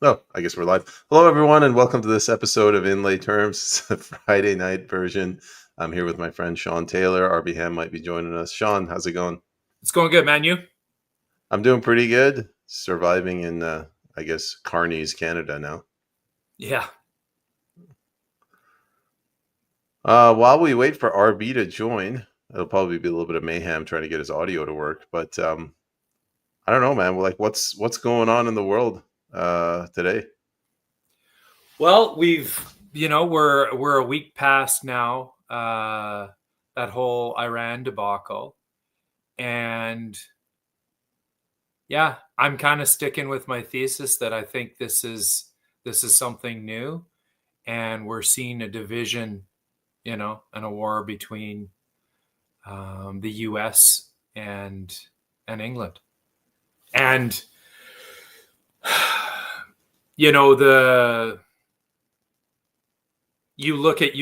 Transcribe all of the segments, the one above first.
Oh, I guess we're live. Hello, everyone, and welcome to this episode of Inlay Terms. It's the Friday night version. I'm here with my friend Sean Tayler. RB Ham might be joining us. Sean, how's it going? It's going good, man. You? I'm doing pretty good. Surviving in, I guess, Carney's Canada now. Yeah. While we wait for RB to join, it'll probably be a little bit of mayhem trying to get his audio to work. But I don't know, man. What's going on in the world today? Well, we're a week past now that whole Iran debacle, and yeah, I'm kind of sticking with my thesis that I think this is something new, and we're seeing a division, and a war between the U.S. and England, and you look at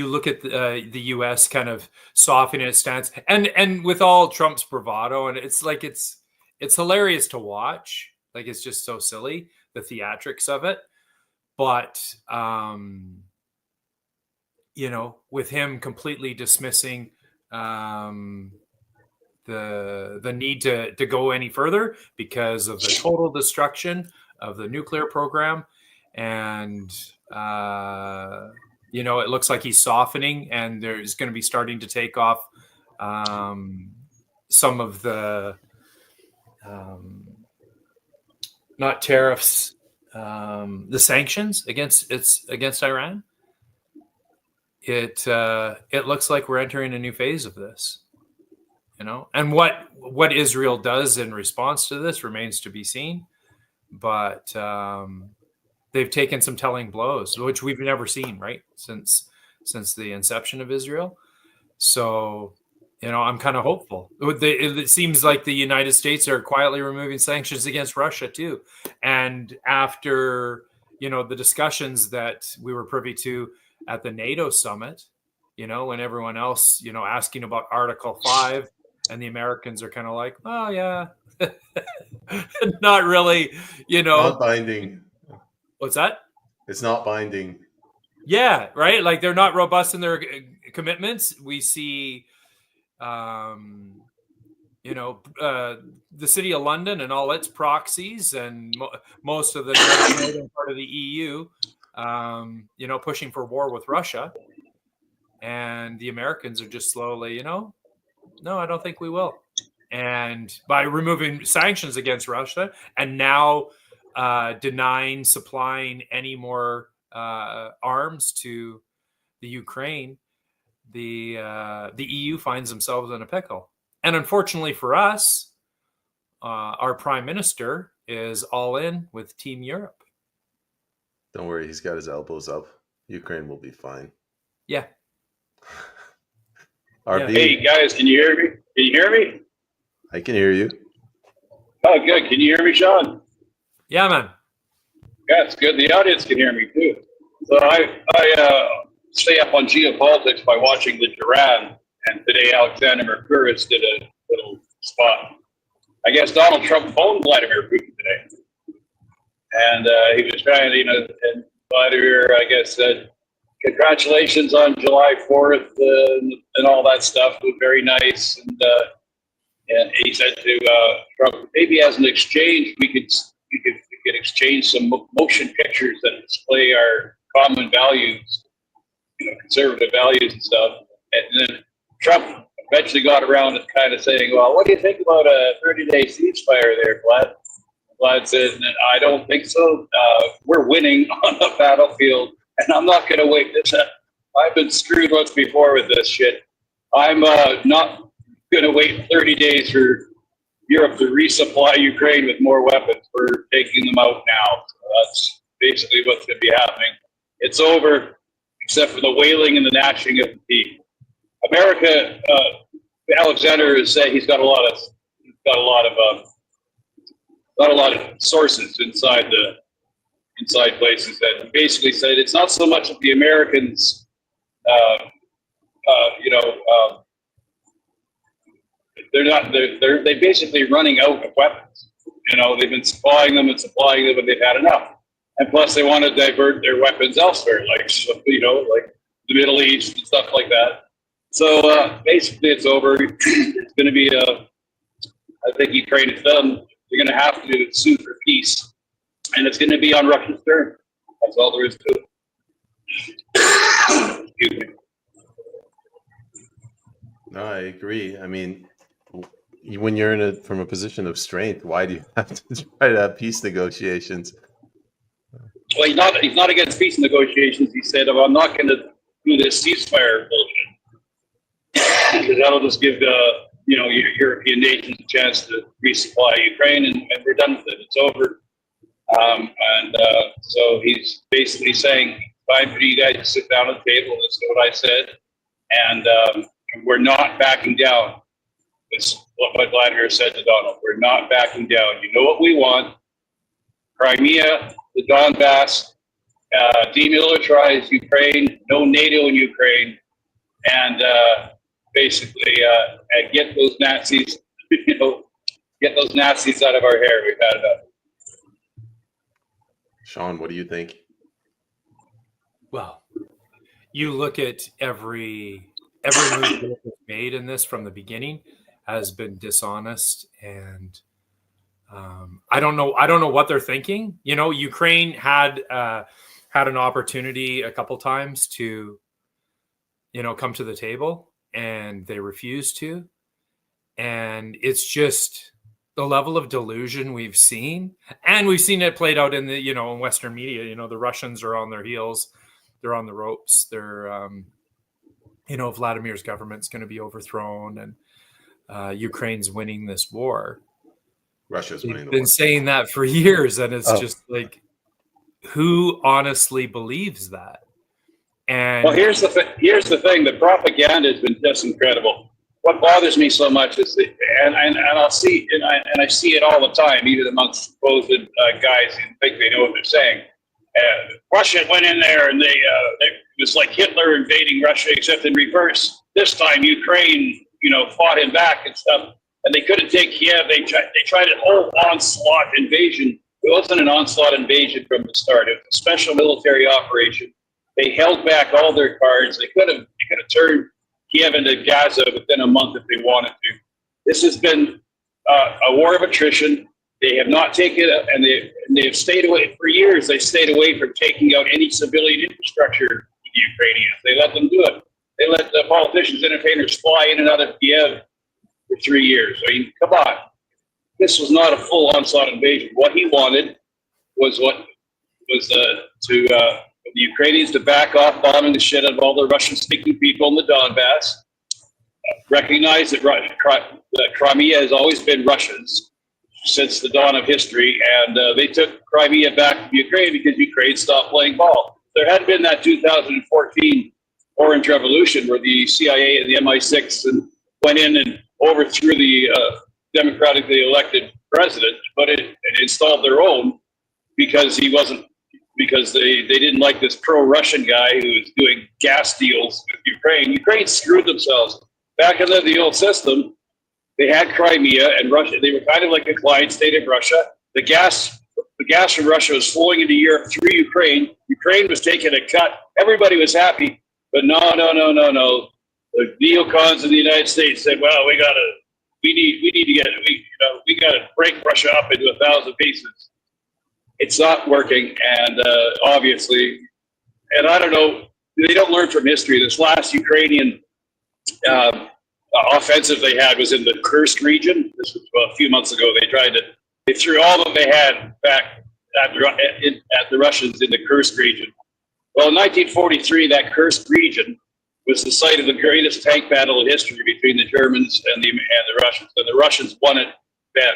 the U.S. kind of softening its stance, and with all Trump's bravado, and it's hilarious to watch. Like, it's just so silly, the theatrics of it. But with him completely dismissing the need to go any further because of the total destruction of the nuclear program, and it looks like he's softening, and there's going to be starting to take off some of the not tariffs, the sanctions against Iran. It looks like we're entering a new phase of this, and what Israel does in response to this remains to be seen. But they've taken some telling blows, which we've never seen, right, since the inception of Israel. So, I'm kind of hopeful. It seems like the United States are quietly removing sanctions against Russia too. And after, the discussions that we were privy to at the NATO summit, when everyone else, asking about Article 5, and the Americans are kind of like, oh yeah, not really, Not binding. What's that? It's not binding. Yeah, right. Like, they're not robust in their commitments. We see, the city of London and all its proxies, and most of the northern part of the EU, pushing for war with Russia, and the Americans are just slowly, no, I don't think we will. And by removing sanctions against Russia, and now denying supplying any more arms to the Ukraine, the EU finds themselves in a pickle. And unfortunately for us, our prime minister is all in with Team Europe. Don't worry, he's got his elbows up. Ukraine will be fine. Yeah. RB. Hey guys, can you hear me? Can you hear me? I can hear you. Oh, good. Can you hear me, Sean? Yeah, man. Yeah, it's good. The audience can hear me too. So I stay up on geopolitics by watching the Duran, and today Alexander Mercouris did a little spot. I guess Donald Trump phoned Vladimir Putin today, and he was trying to, and Vladimir, I guess, said, congratulations on July 4th and all that stuff. It was very nice. And he said to Trump, maybe as an exchange, we could exchange some motion pictures that display our common values, conservative values and stuff. And then Trump eventually got around to kind of saying, well, what do you think about a 30-day ceasefire there, Vlad? Vlad said, I don't think so. We're winning on the battlefield, and I'm not going to wait this up. I've been screwed once before with this shit. I'm not going to wait 30 days for Europe to resupply Ukraine with more weapons. We're taking them out now. So that's basically what's going to be happening. It's over, except for the wailing and the gnashing of the teeth. America, Alexander is saying he's got a lot of sources inside places that basically said it's not so much that the Americans, they're basically running out of weapons. They've been supplying them, and they've had enough. And plus, they want to divert their weapons elsewhere, like like the Middle East and stuff like that. So basically, it's over. It's going to be I think Ukraine is done. They're going to have to sue for peace, and it's going to be on Russia's turn. That's all there is to it. Excuse me. No, I agree. I mean, when you're from a position of strength, why do you have to try to have peace negotiations? Well, he's not against peace negotiations. He said, I'm not going to do this ceasefire bullshit because that'll just give European nations a chance to resupply Ukraine, and we're done with it. It's over. So he's basically saying, time for you guys to sit down at the table. Listen to what I said, and we're not backing down. It's what Vladimir said to Donald. We're not backing down. You know what we want? Crimea, the Donbass, demilitarize Ukraine, no NATO in Ukraine, and basically and get those Nazis, get those Nazis out of our hair. We've had enough. Sean, what do you think? Well, you look at every move that was made in this from the beginning has been dishonest, and I don't know what they're thinking. Ukraine had an opportunity a couple times to come to the table, and they refused to. And it's just the level of delusion we've seen, and we've seen it played out in the in Western media. The Russians are on their heels, they're on the ropes, they're Vladimir's government's going to be overthrown, and Ukraine's winning this war. Russia's winning the war. They've been saying that for years, and it's just like, who honestly believes that? And well, here's the thing: the propaganda has been just incredible. What bothers me so much is and I'll see, and I see it all the time, even amongst supposed guys who think they know what they're saying. Russia went in there, and it was like Hitler invading Russia, except in reverse. This time, Ukraine, fought him back and stuff, and they couldn't take Kiev. They tried a whole onslaught invasion. It wasn't an onslaught invasion from the start. It was a special military operation. They held back all their cards. They could have turned Kiev into Gaza within a month if they wanted to. This has been a war of attrition. They have not taken it, and they've stayed away for years. They stayed away from taking out any civilian infrastructure with the Ukrainians. They let them do it. They let the politicians, entertainers fly in and out of Kiev for 3 years. I mean, come on. This was not a full onslaught invasion. What he wanted was the Ukrainians to back off bombing the shit out of all the Russian-speaking people in the Donbass. Recognize that Crimea has always been Russians since the dawn of history, and they took Crimea back from Ukraine because Ukraine stopped playing ball. There had been that 2014 Orange Revolution where the CIA and the MI6 went in and overthrew the democratically elected president, but it installed their own because they didn't like this pro-Russian guy who was doing gas deals with Ukraine. Ukraine screwed themselves. Back in the old system, they had Crimea and Russia. They were kind of like a client state of Russia. The gas from Russia was flowing into Europe through Ukraine. Ukraine was taking a cut. Everybody was happy, but no. The neocons in the United States said, "Well, we gotta break Russia up into 1,000 pieces." It's not working, and obviously, and I don't know, they don't learn from history. This last Ukrainian offensive they had was in the Kursk region. This was a few months ago. They threw all that they had back at the Russians in the Kursk region. Well, in 1943, that Kursk region was the site of the greatest tank battle in history between the Germans and the Russians. And the Russians won it then.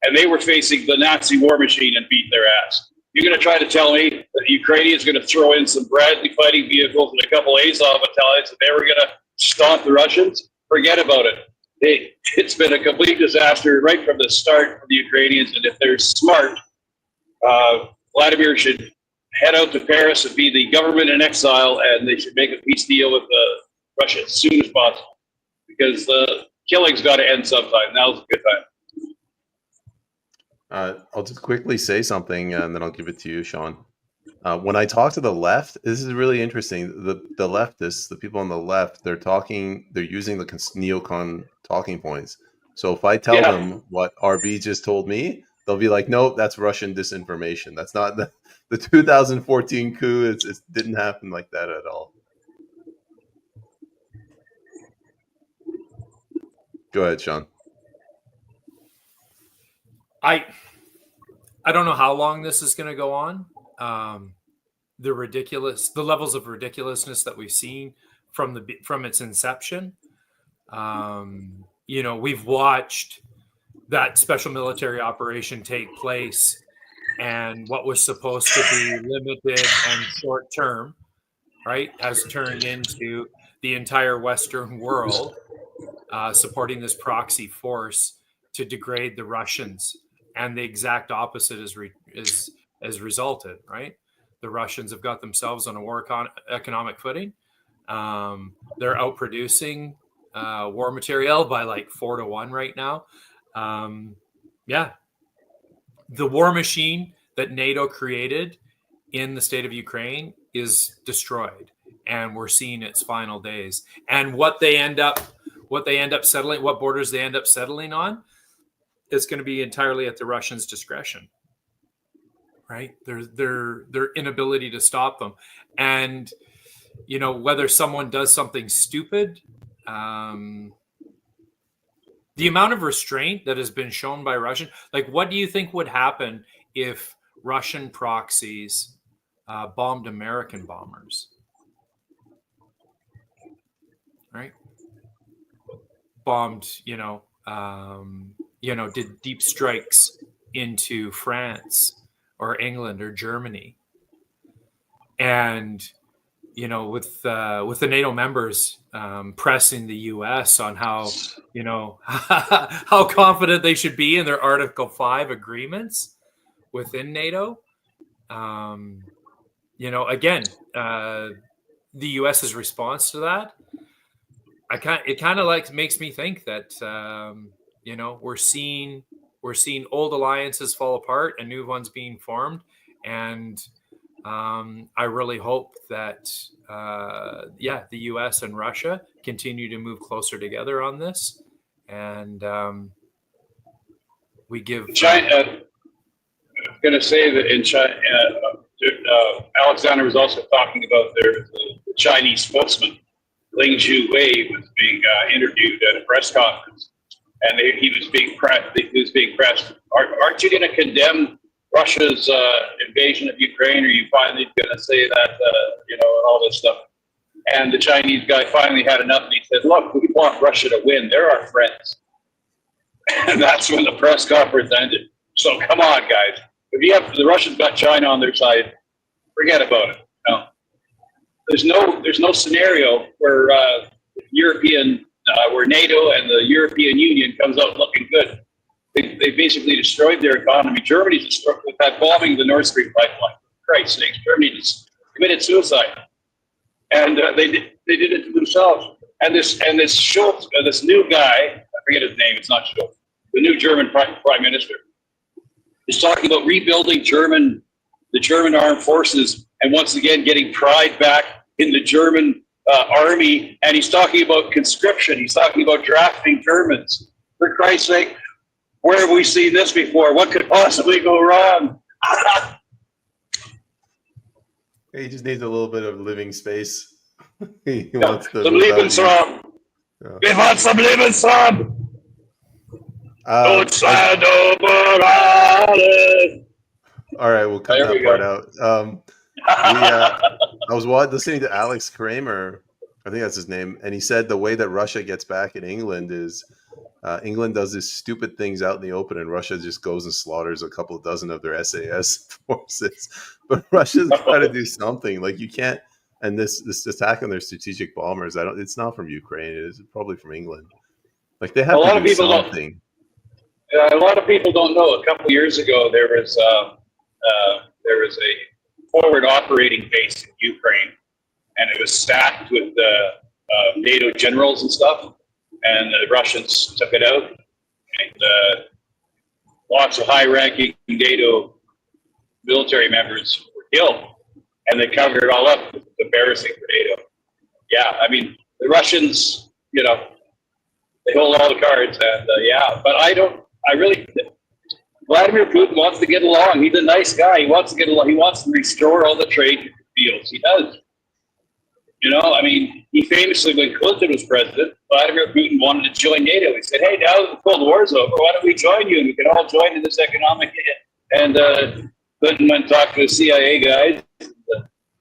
And they were facing the Nazi war machine and beat their ass. You're going to try to tell me that the Ukrainians are going to throw in some Bradley fighting vehicles and a couple Azov battalions and they were going to stomp the Russians? Forget about it. It's been a complete disaster right from the start for the Ukrainians. And if they're smart, Vladimir should head out to Paris and be the government in exile, and they should make a peace deal with Russia as soon as possible, because the killing's got to end sometime. Now's a good time. I'll just quickly say something, and then I'll give it to you, Sean. When I talk to the left, this is really interesting. The leftists, the people on the left, they're using the neocon talking points. So if I tell Yeah. them what RB just told me, they'll be like, "Nope, that's Russian disinformation. That's not the 2014 coup. It didn't happen like that at all." Go ahead, Sean. I don't know how long this is going to go on. The levels of ridiculousness that we've seen from its inception. We've watched that special military operation take place, and what was supposed to be limited and short term, right, has turned into the entire Western world supporting this proxy force to degrade the Russians, and the exact opposite is resulted. Right, the Russians have got themselves on a economic footing. They're outproducing war material by like 4-1 right now. The war machine that NATO created in the state of Ukraine is destroyed, and we're seeing its final days. And what borders they end up settling on, it's going to be entirely at the Russians' discretion. Right? Their inability to stop them, and whether someone does something stupid. The amount of restraint that has been shown by Russian, like, what do you think would happen if Russian proxies bombed American bombers? Right? Bombed, did deep strikes into France or England or Germany, and with the NATO members pressing the U.S. on how how confident they should be in their Article 5 agreements within NATO. Again, the U.S.'s response to that, it kind of makes me think that we're seeing old alliances fall apart and new ones being formed, and I really hope that the U.S. and Russia continue to move closer together on this, and we give China. I'm going to say that in China, Alexander was also talking about the Chinese spokesman, Ling Wei, was being interviewed at a press conference, and he was being pressed. Aren't you going to condemn Russia's invasion of Ukraine? Are you finally going to say that, and all this stuff? And the Chinese guy finally had enough, and he said, "Look, we want Russia to win. They're our friends." And that's when the press conference ended. So come on, guys. If the Russians got China on their side, forget about it. There's no scenario where where NATO and the European Union comes out looking good. They basically destroyed their economy. Germany destroyed with that bombing the Nord Stream pipeline. For Christ's sakes, Germany just committed suicide, and they did it to themselves. And this Schultz, this new guy, I forget his name. It's not Schultz. The new German prime minister is talking about rebuilding the German armed forces, and once again getting pride back in the German army. And he's talking about conscription. He's talking about drafting Germans. For Christ's sake, where have we seen this before? What could possibly go wrong? He just needs a little bit of living space. He wants some Lebensraum. We want some Lebensraum. All right, we'll cut that part out. I was listening to Alex Kramer, I think that's his name, and he said the way that Russia gets back in England is England does these stupid things out in the open, and Russia just goes and slaughters a couple dozen of their SAS forces. But Russia's got to do something. Like, you can't. And this attack on their strategic bombers, it's not from Ukraine. It is probably from England. Like, they have to do something. A lot of people don't know. A couple of years ago, there was a forward operating base in Ukraine, and it was stacked with NATO generals and stuff. And the Russians took it out, and lots of high-ranking NATO military members were killed. and they covered it all up. It's embarrassing for NATO. Yeah, I mean, the Russians, they hold all the cards, and but Vladimir Putin wants to get along. He's a nice guy. He wants to get along. He wants to restore all the trade deals. He does. I mean, he famously, when Clinton was president, Vladimir Putin wanted to join NATO. He said, hey, now that the Cold War's over, why don't we join you? And we can all join in this economic. And Clinton went and talked to the CIA guys.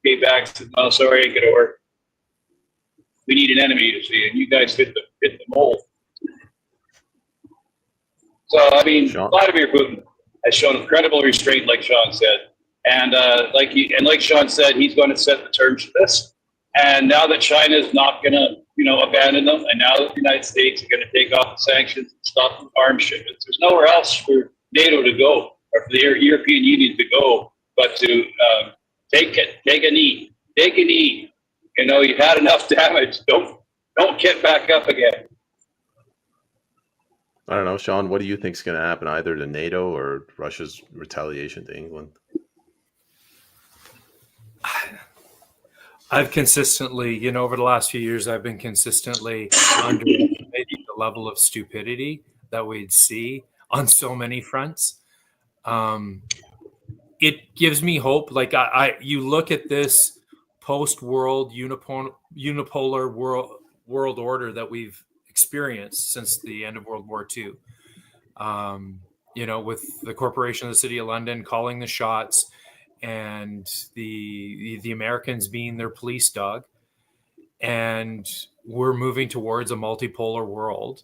Came back and said, no, sorry, ain't going to work. We need an enemy, you see, and you guys fit the mold. So, I mean, Vladimir Putin has shown incredible restraint, like Sean said. And like Sean said, he's going to set the terms for this. And now that China is not going to, abandon them, and now that the United States are going to take off the sanctions and stop the arms shipments, there's nowhere else for NATO to go, or for the European Union to go, but to take a knee. You've had enough damage. Don't get back up again. I don't know, Sean. What do you think is going to happen, either to NATO or Russia's retaliation to England? I've consistently, over the last few years, I've been consistently underestimating the level of stupidity that we'd see on so many fronts. It gives me hope. Like you look at this post-world unipolar world order that we've experienced since the end of World War II. With the corporation of the City of London calling the shots, and the Americans being their police dog, and we're moving towards a multipolar world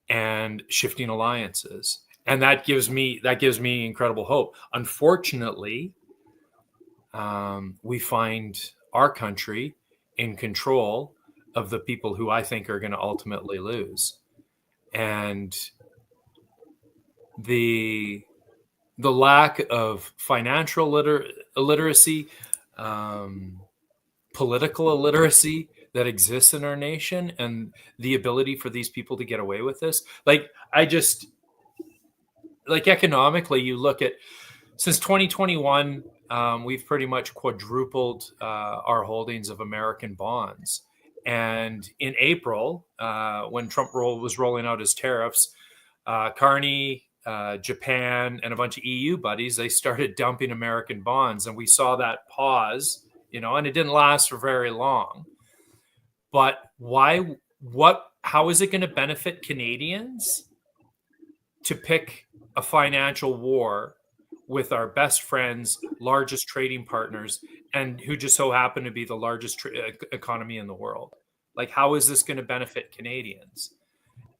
and shifting alliances, and that gives me incredible hope. Unfortunately, we find our country in control of the people who I think are going to ultimately lose, and the lack of financial illiteracy, political illiteracy that exists in our nation, and the ability for these people to get away with this. Economically, you look at, since 2021, we've pretty much quadrupled our holdings of American bonds. And in April, when Trump was rolling out his tariffs, Carney, Japan, and a bunch of EU buddies, they started dumping American bonds, and we saw that pause, and it didn't last for very long. But how is it going to benefit Canadians to pick a financial war with our best friends, largest trading partners, and who just so happen to be the largest economy in the world? Like, how is this going to benefit Canadians?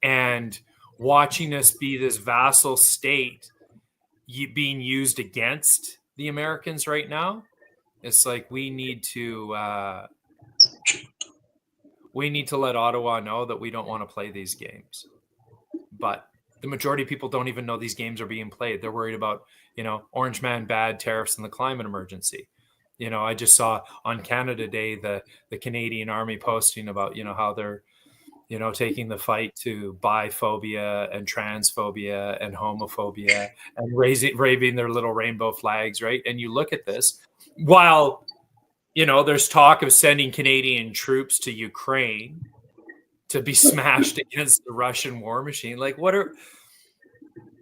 And watching us be this vassal state being used against the Americans right now, it's like we need to let Ottawa know that we don't want to play these games. But the majority of people don't even know these games are being played. They're worried about, Orange Man bad, tariffs, and the climate emergency. I just saw on Canada Day the Canadian Army posting about, how they're taking the fight to biphobia and transphobia and homophobia and waving their little rainbow flags, right? And you look at this, while, there's talk of sending Canadian troops to Ukraine to be smashed against the Russian war machine. Like,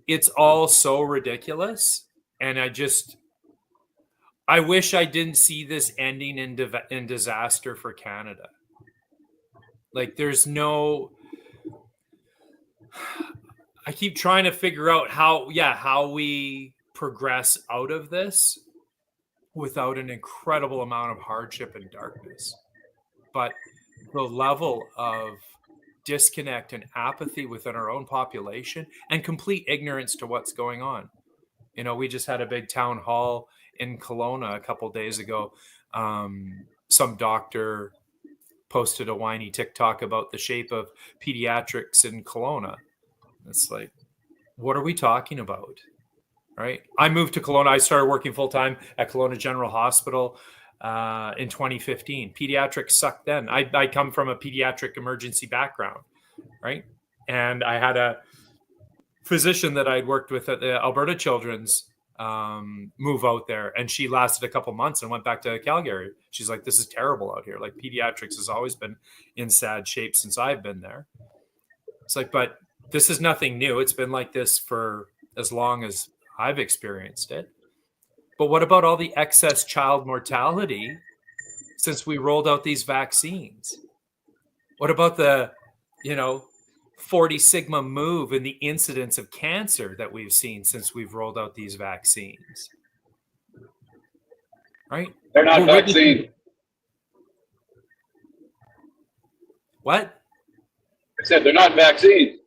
it's all so ridiculous. And I wish I didn't see this ending in disaster for Canada. Like, I keep trying to figure out how we progress out of this without an incredible amount of hardship and darkness. But the level of disconnect and apathy within our own population and complete ignorance to what's going on. We just had a big town hall in Kelowna a couple of days ago. Some doctor posted a whiny TikTok about the shape of pediatrics in Kelowna. It's like, what are we talking about? Right? I moved to Kelowna. I started working full-time at Kelowna General Hospital in 2015. Pediatrics sucked then. I come from a pediatric emergency background, right? And I had a physician that I'd worked with at the Alberta Children's move out there, and she lasted a couple months and went back to Calgary. She's like, this is terrible out here. Like, pediatrics has always been in sad shape since I've been there. It's like, but this is nothing new. It's been like this for as long as I've experienced it. But what about all the excess child mortality since we rolled out these vaccines? What about the, 40 sigma move in the incidence of cancer that we've seen since we've rolled out these vaccines? Right? They're not vaccines. What? I said they're not vaccines.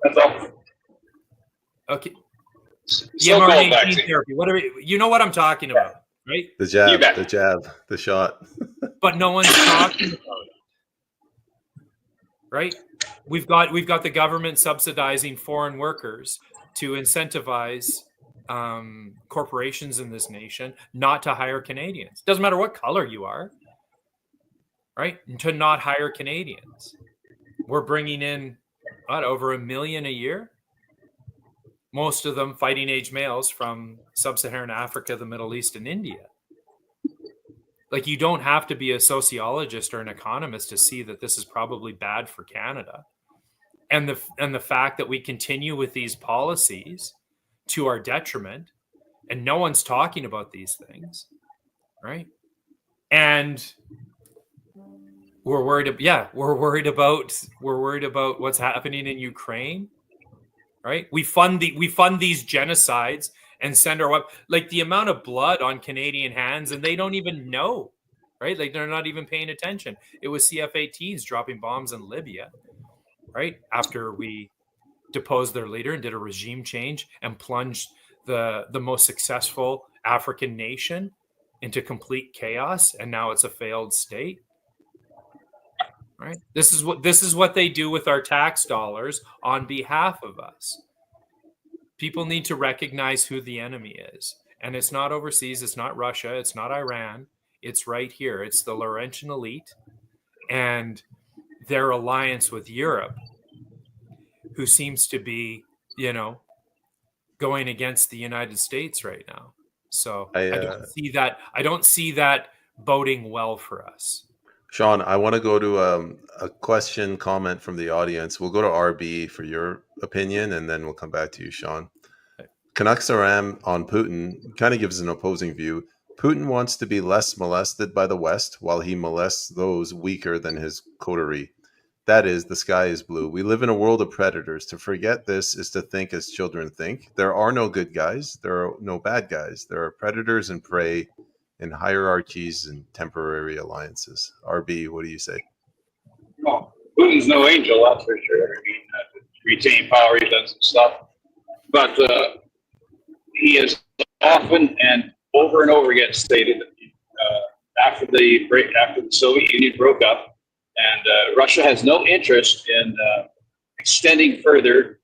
That's all. Okay. So-called mRNA vaccine. gene therapy. Whatever. You know what I'm talking about, right? The jab, the shot. But no one's talking about it, right? We've got the government subsidizing foreign workers to incentivize corporations in this nation not to hire Canadians. Doesn't matter what color you are, right? To not hire Canadians. We're bringing in over 1 million a year. Most of them fighting age males from sub-Saharan Africa, the Middle East, and India. Like, you don't have to be a sociologist or an economist to see that this is probably bad for Canada. And the fact that we continue with these policies to our detriment, and no one's talking about these things, right? And we're worried about what's happening in Ukraine, right? We fund these genocides and send our like the amount of blood on Canadian hands, and they don't even know, right? Like, they're not even paying attention. It was CF-18s dropping bombs in Libya, right? After we deposed their leader and did a regime change and plunged the most successful African nation into complete chaos, and now it's a failed state. Right? This is what they do with our tax dollars on behalf of us. People need to recognize who the enemy is. And it's not overseas, it's not Russia, it's not Iran, it's right here. It's the Laurentian elite and their alliance with Europe, who seems to be, going against the United States right now. So I don't see that boding well for us. Sean, I want to go to a question comment from the audience. We'll go to RB for your opinion, and then we'll come back to you, Sean. Canucks Aram on Putin kind of gives an opposing view. Putin wants to be less molested by the West while he molests those weaker than his coterie. That is, the sky is blue. We live in a world of predators. To forget this is to think as children think. There are no good guys. There are no bad guys. There are predators and prey in hierarchies and temporary alliances. RB, what do you say? Well, Putin's no angel, that's for sure. I mean, to retain power, he's done some stuff. But he has often and over again stated that after the Soviet Union broke up, and Russia has no interest in extending further,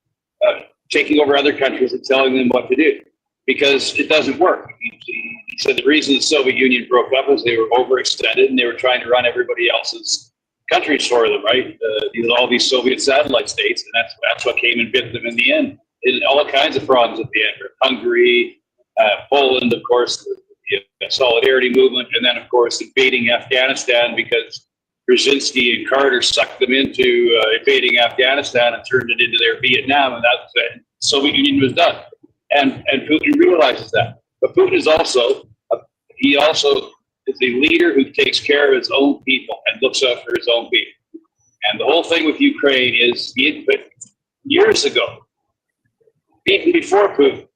taking over other countries and telling them what to do, because it doesn't work. He said the reason the Soviet Union broke up is they were overextended and they were trying to run everybody else's countries for them, right? All these Soviet satellite states, and that's what came and bit them in the end. All kinds of problems at the end. Hungary, Poland, of course, the solidarity movement, and then, of course, invading Afghanistan because Brzezinski and Carter sucked them into invading Afghanistan and turned it into their Vietnam, and that's it. The Soviet Union was done. And Putin realizes that. But Putin is also is a leader who takes care of his own people and looks out for his own people. And the whole thing with Ukraine is, years ago, even before Putin,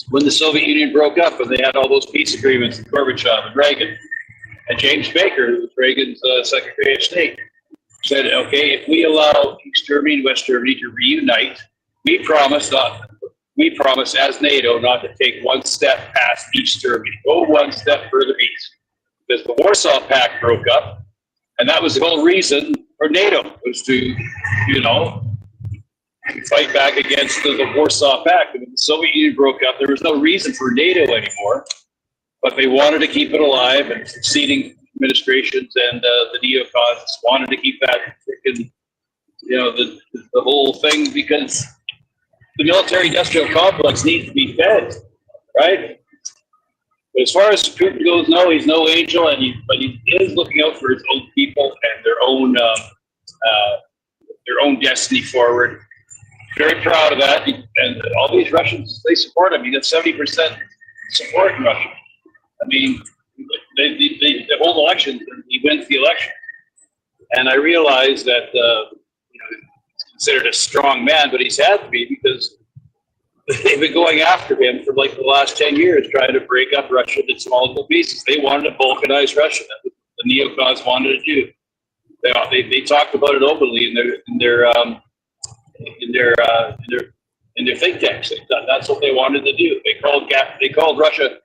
when the Soviet Union broke up and they had all those peace agreements with Gorbachev and Reagan, and James Baker, who was Reagan's Secretary of State, said, okay, if we allow East Germany and West Germany to reunite, we promise as NATO not to take one step past East Germany, go one step further east. Because the Warsaw Pact broke up, and that was the whole reason for NATO, was to, fight back against the Warsaw Pact. And when the Soviet Union broke up, there was no reason for NATO anymore, but they wanted to keep it alive, and succeeding administrations and the neocons wanted to keep that freaking, the whole thing, because the military-industrial complex needs to be fed, right? But as far as Putin goes, no, he's no angel, but he is looking out for his own people and their own destiny forward. Very proud of that, and all these Russians, they support him. He got 70% support in Russia. I mean, they hold elections, and he wins the election. And I realize that he's considered a strong man, but he's had to be because they've been going after him for like the last 10 years, trying to break up Russia into small little pieces. They wanted to balkanize Russia. That's what the neocons wanted to do. They talked about it openly in their think tanks. That's what they wanted to do. They called Russia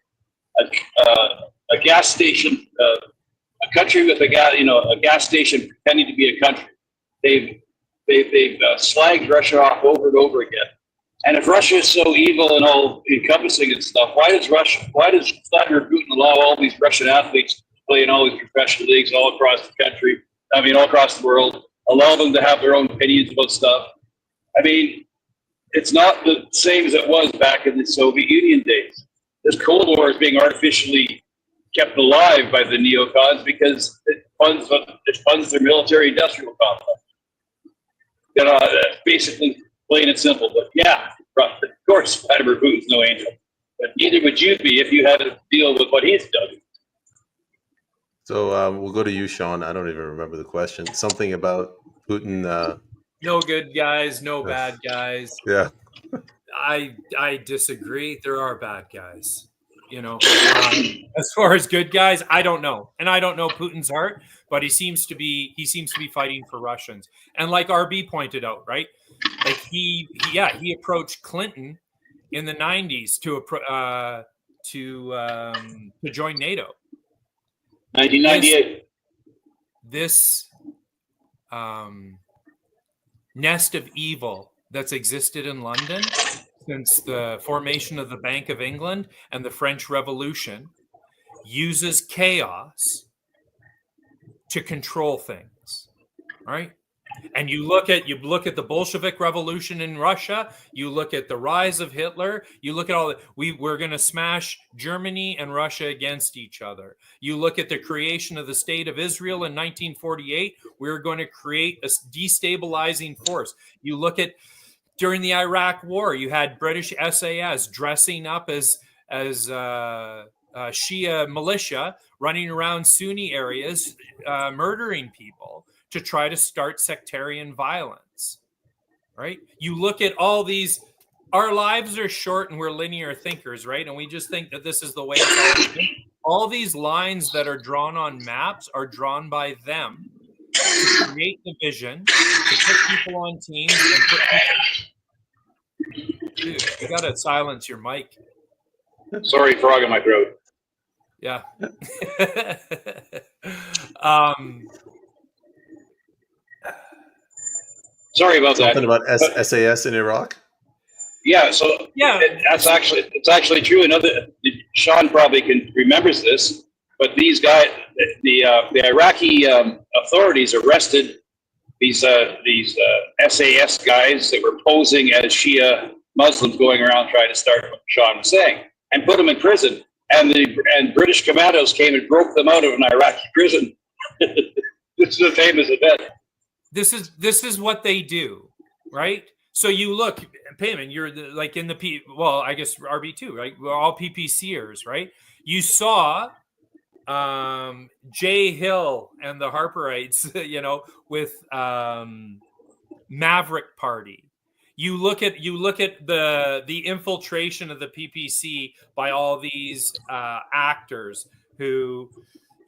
a gas station, a country with a gas station pretending to be a country. They've slagged Russia off over and over again. And if Russia is so evil and all encompassing and stuff, why does Vladimir Putin allow all these Russian athletes to play in all these professional leagues all across the country? I mean, all across the world, allow them to have their own opinions about stuff. I mean, it's not the same as it was back in the Soviet Union days. This Cold War is being artificially kept alive by the neocons because it funds their military-industrial complex. Basically, plain and simple. But yeah, of course, Vladimir Putin's no angel. But neither would you be if you had to deal with what he's done. So we'll go to you, Sean. I don't even remember the question. Something about Putin. No good guys, no bad guys. Yeah. I disagree. There are bad guys. As far as good guys, I don't know, and I don't know Putin's heart, but he seems to be fighting for Russians. And like RB pointed out, right? Like he approached Clinton in the 90s to join NATO. 1998. This nest of evil that's existed in London since the formation of the Bank of England and the French Revolution uses chaos to control things. All right. And you look at the Bolshevik Revolution in Russia, you look at the rise of Hitler, you look at all that. We're going to smash Germany and Russia against each other. You look at the creation of the State of Israel in 1948, we're going to create a destabilizing force. You look at during the Iraq War, you had British SAS dressing up as Shia militia running around Sunni areas, murdering people to try to start sectarian violence, right? You look at all these, our lives are short and we're linear thinkers, right? And we just think that this is the way it's always been. All these lines that are drawn on maps are drawn by them to create division, to put people on teams and put people... Dude, you gotta silence your mic. Sorry, frog in my throat. Yeah. Sorry about that. Something about SAS in Iraq? Yeah, so yeah, it's actually true. Another Sean probably remembers this, but these guys, the Iraqi authorities arrested these SAS guys that were posing as Shia Muslims going around trying to start what Sean was saying, and put them in prison. And British commandos came and broke them out of an Iraqi prison. This is a famous event. This is what they do, right? So you look, Payman, you're like in the I guess RB too, right? We're all PPCers, right? You saw Jay Hill and the Harperites, with Maverick Party. You look at the infiltration of the PPC by all these actors who,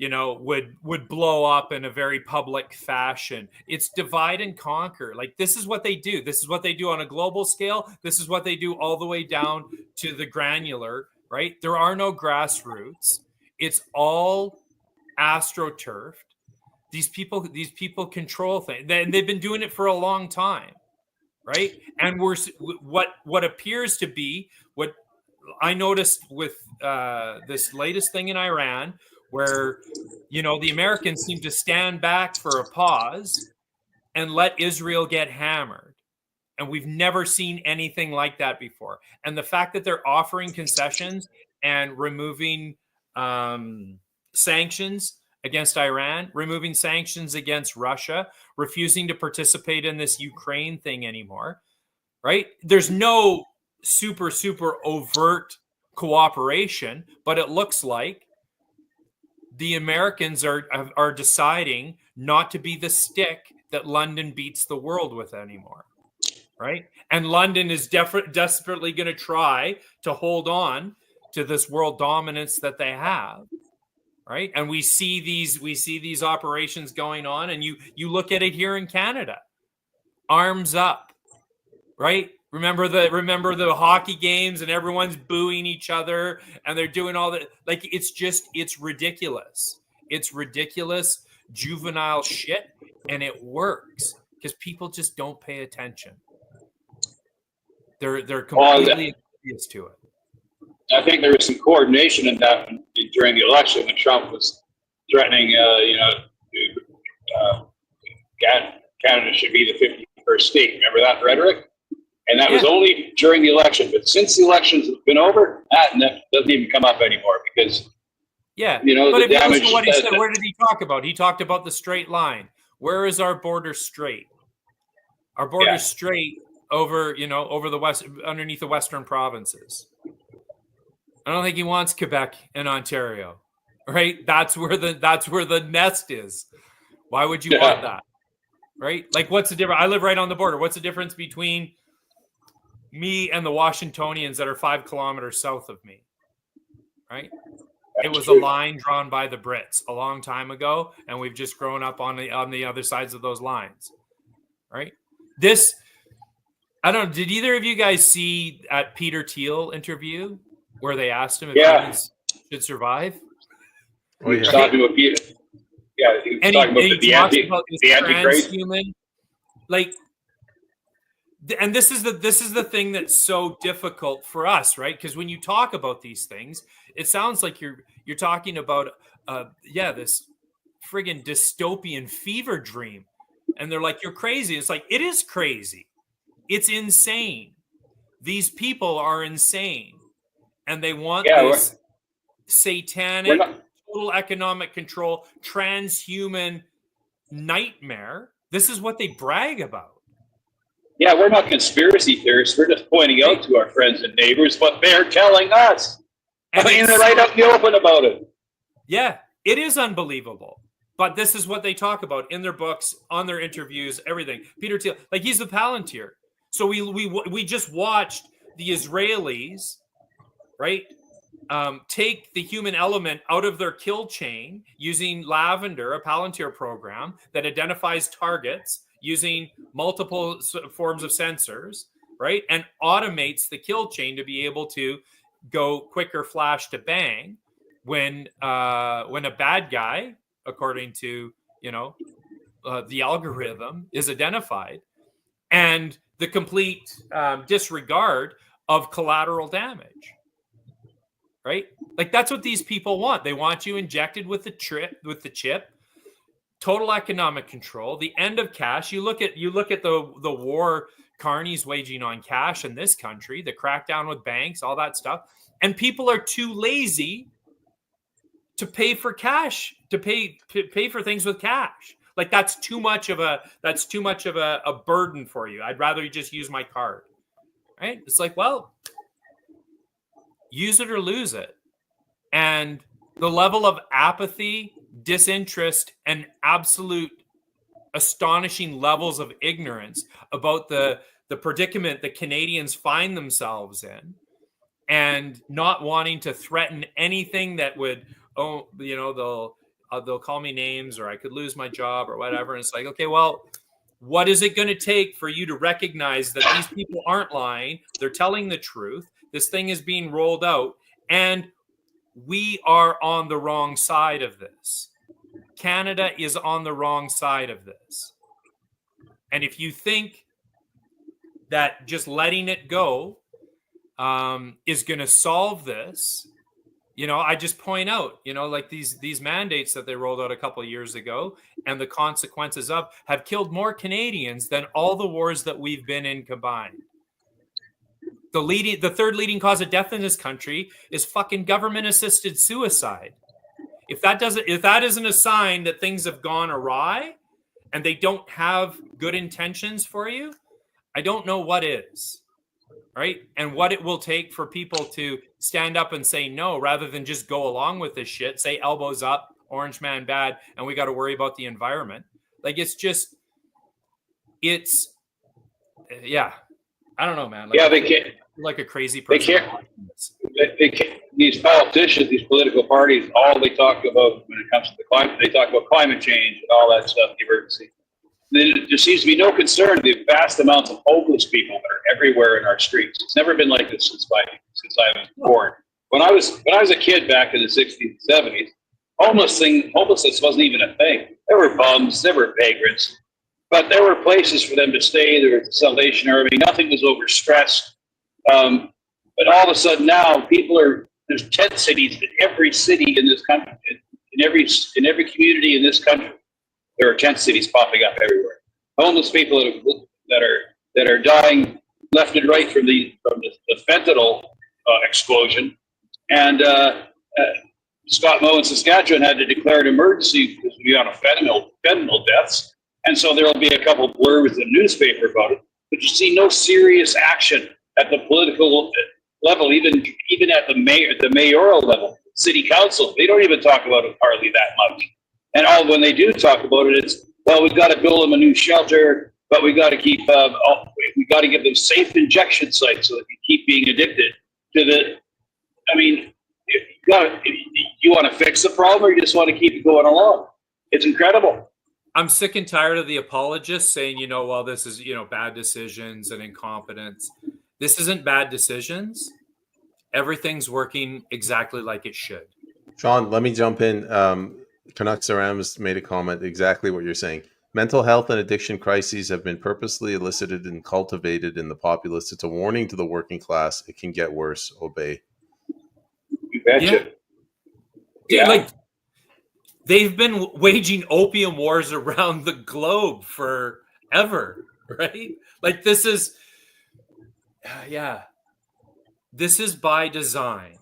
would blow up in a very public fashion. It's divide and conquer. Like, this is what they do. This is what they do on a global scale. This is what they do all the way down to the granular, right? There are no grassroots. It's all astroturfed. These people control things. And they've been doing it for a long time, right? And what appears to be what I noticed with this latest thing in Iran, where, the Americans seem to stand back for a pause and let Israel get hammered. And we've never seen anything like that before. And the fact that they're offering concessions and removing sanctions against Iran, removing sanctions against Russia, refusing to participate in this Ukraine thing anymore, right? There's no super overt cooperation, but it looks like the Americans are deciding not to be the stick that London beats the world with anymore, right? And London is desperately going to try to hold on to this world dominance that they have, right? And we see these operations going on, and you look at it here in Canada, arms up, right? Remember the hockey games and everyone's booing each other and they're doing all that. Like, it's ridiculous. It's ridiculous, juvenile shit, and it works because people just don't pay attention. They're completely oblivious to it. I think there was some coordination in that during the election when Trump was threatening, Canada should be the 51st state. Remember that rhetoric? And that was only during the election. But since the elections have been over, that doesn't even come up anymore because, but the if you damage. listen to what he said, where did he talk about? He talked about the straight line. Where is our border straight? Our border straight over the west, underneath the western provinces. I don't think he wants Quebec and Ontario, right? That's where the nest is. Why would you want that, right? Like, what's the difference? I live right on the border. What's the difference between me and the Washingtonians that are 5 kilometers south of me, right? It was a line drawn by the Brits a long time ago, and we've just grown up on the other sides of those lines, right? I don't know. Did either of you guys see at Peter Thiel interview where they asked him if humans should survive? He was talking about Peter. Yeah, he was talking about the transhuman, like. And this is the thing that's so difficult for us, right? Because when you talk about these things, it sounds like you're talking about this friggin' dystopian fever dream, and they're like, you're crazy. It's like, it is crazy. It's insane. These people are insane, and they want this satanic, total economic control, transhuman nightmare. This is what they brag about. Yeah, we're not conspiracy theorists. We're just pointing out to our friends and neighbors what they're telling us. And they're right up in the open about it. Yeah, it is unbelievable. But this is what they talk about in their books, on their interviews, everything. Peter Thiel, like, he's the Palantir. So we just watched the Israelis, right, take the human element out of their kill chain using Lavender, a Palantir program that identifies targets using multiple forms of sensors, right? And automates the kill chain to be able to go quicker flash to bang when a bad guy, according to, the algorithm, is identified, and the complete disregard of collateral damage, right? Like, that's what these people want. They want you injected with the chip, total economic control, the end of cash. You look at the war Carney's waging on cash in this country, the crackdown with banks, all that stuff, and people are too lazy to pay for cash, to pay for things with cash. Like, that's too much of a burden for you. I'd rather you just use my card, right? It's like, well, use it or lose it. And the level of apathy, disinterest, and absolute astonishing levels of ignorance about the predicament that Canadians find themselves in, and not wanting to threaten anything that would, they'll call me names, or I could lose my job, or whatever. And it's like, okay, well, what is it going to take for you to recognize that these people aren't lying? They're telling the truth. This thing is being rolled out, and we are on the wrong side of this. Canada is on the wrong side of this. And if you think that just letting it go is going to solve this, I just point out, like these mandates that they rolled out a couple of years ago, and the consequences of have killed more Canadians than all the wars that we've been in combined. The third leading cause of death in this country is fucking government-assisted suicide. If that isn't a sign that things have gone awry and they don't have good intentions for you, I don't know what is, right? And what it will take for people to stand up and say no, rather than just go along with this shit, say elbows up, orange man bad, and we got to worry about the environment. Like, yeah, I don't know, man. Like, Yeah, they can't. Like a crazy They person. can't. They can't. These politicians, these political parties, all they talk about when it comes to the climate, they talk about climate change and all that stuff, the emergency. There seems to be no concern of the vast amounts of homeless people that are everywhere in our streets. It's never been like this since I was born. When I was a kid back in the 60s and 70s, homelessness wasn't even a thing. There were bums, there were vagrants, but there were places for them to stay. There was a Salvation Army. Nothing was overstressed. But all of a sudden now, there's tent cities in every city in this country, in every community in this country. There are tent cities popping up everywhere. Homeless people that are dying left and right from the fentanyl explosion. And Scott Moe in Saskatchewan had to declare an emergency because we'll be on a fentanyl deaths. And so there will be a couple blurs in the newspaper about it. But you see no serious action at the political level, even at the mayoral level, city council. They don't even talk about it hardly that much. And when they do talk about it, it's, well, we've got to build them a new shelter, but we got to give them safe injection sites so that they keep being addicted to the. I mean, you want to fix the problem, or you just want to keep it going along? It's incredible. I'm sick and tired of the apologists saying, well, this is, bad decisions and incompetence. This isn't bad decisions. Everything's working exactly like it should. Sean, let me jump in. Canuck Sarams made a comment exactly what you're saying. Mental health and addiction crises have been purposely elicited and cultivated in the populace. It's a warning to the working class. It can get worse. Obey. You betcha. Yeah. Like, they've been waging opium wars around the globe forever, right? Like, this is by design,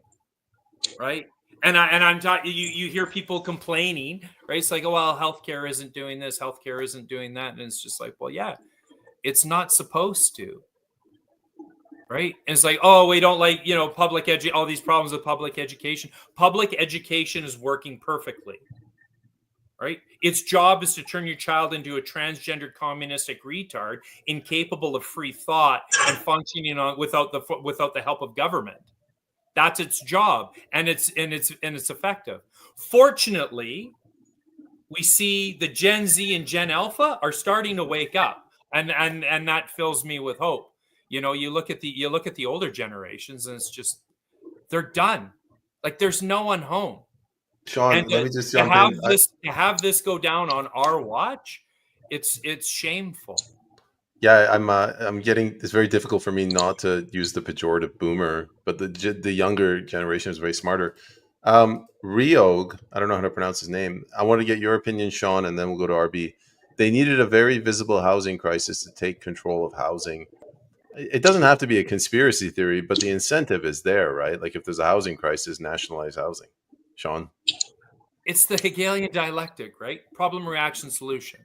right? And I'm talking. You hear people complaining, right? It's like, oh well, healthcare isn't doing this, healthcare isn't doing that, and it's just like, well, yeah, it's not supposed to, right? And it's like, oh, we don't like all these problems with public education. Public education is working perfectly, right? Its job is to turn your child into a transgendered communistic retard, incapable of free thought and functioning without the help of government. That's its job, and it's effective. Fortunately, we see the Gen Z and Gen Alpha are starting to wake up, and that fills me with hope. You look at the older generations, and it's just they're done. Like, there's no one home. Sean, let me just jump in. To have this go down on our watch, it's shameful. Yeah, I'm getting. It's very difficult for me not to use the pejorative boomer, but the younger generation is very smarter. Riog, I don't know how to pronounce his name. I want to get your opinion, Sean, and then we'll go to RB. They needed a very visible housing crisis to take control of housing. It doesn't have to be a conspiracy theory, but the incentive is there, right? Like, if there's a housing crisis, nationalize housing. Sean? It's the Hegelian dialectic, right? Problem, reaction, solution.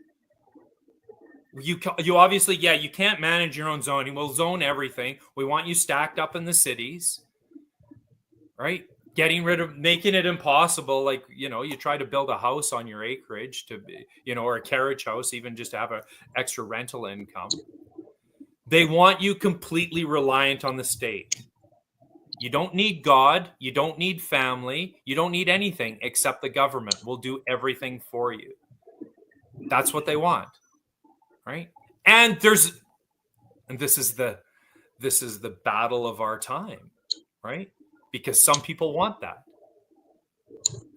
You obviously, you can't manage your own zoning. We'll zone everything. We want you stacked up in the cities, right? Making it impossible. Like, you try to build a house on your acreage to be, or a carriage house, even just to have an extra rental income. They want you completely reliant on the state. You don't need God. You don't need family. You don't need anything except the government will do everything for you. That's what they want. Right. And this is the battle of our time, right? Because some people want that.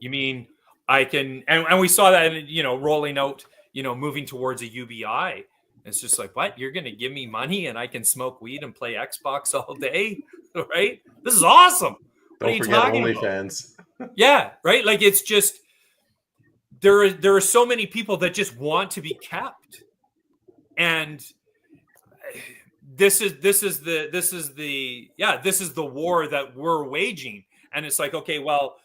You mean I can, and we saw that, rolling out, moving towards a UBI. It's just like, what? You're going to give me money and I can smoke weed and play Xbox all day, right? This is awesome. Don't forget OnlyFans. Yeah, right. Like it's just there are so many people that just want to be kept, and this is the war that we're waging. And it's like, okay, well,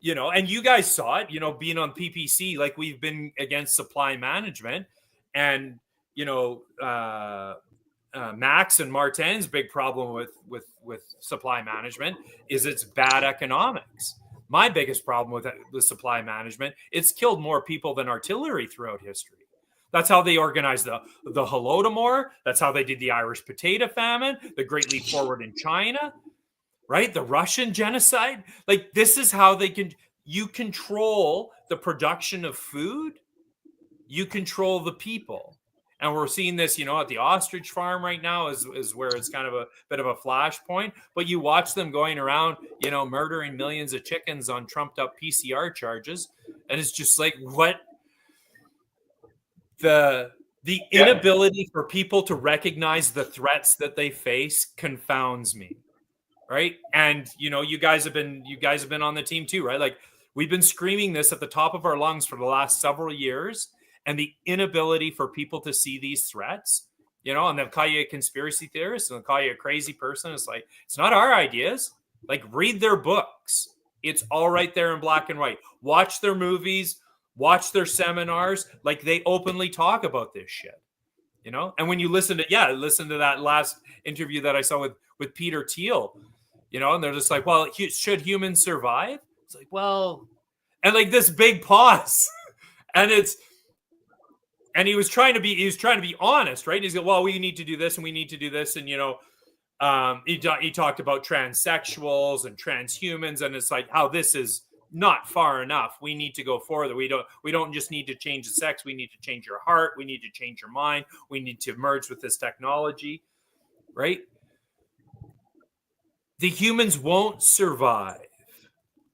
and you guys saw it, being on PPC, like we've been against supply management, and Max and Martin's big problem with supply management is it's bad economics. My biggest problem with supply management, it's killed more people than artillery throughout history. That's how they organized the Holodomor. That's how they did the Irish potato famine, the Great Leap Forward in China, right? The Russian genocide. Like, this is how you control the production of food, you control the people. And we're seeing this, at the ostrich farm right now is where it's kind of a bit of a flashpoint. But you watch them going around, murdering millions of chickens on trumped up PCR charges. And it's just like, what? The inability for people to recognize the threats that they face confounds me. Right. And, you guys have been on the team too, right? Like, we've been screaming this at the top of our lungs for the last several years. And the inability for people to see these threats, and they'll call you a conspiracy theorist and they'll call you a crazy person. It's like, it's not our ideas. Like, read their books. It's all right there in black and white. Watch their movies, watch their seminars. Like, they openly talk about this shit, And when you listen to that last interview that I saw with Peter Thiel, and they're just like, well, should humans survive? It's like, well, and like this big pause. And he was trying to be honest, right? He's like, well, we need to do this and we need to do this. And, he talked about transsexuals and transhumans. And it's like, how this is not far enough. We need to go further. We don't just need to change the sex. We need to change your heart. We need to change your mind. We need to merge with this technology, right? The humans won't survive.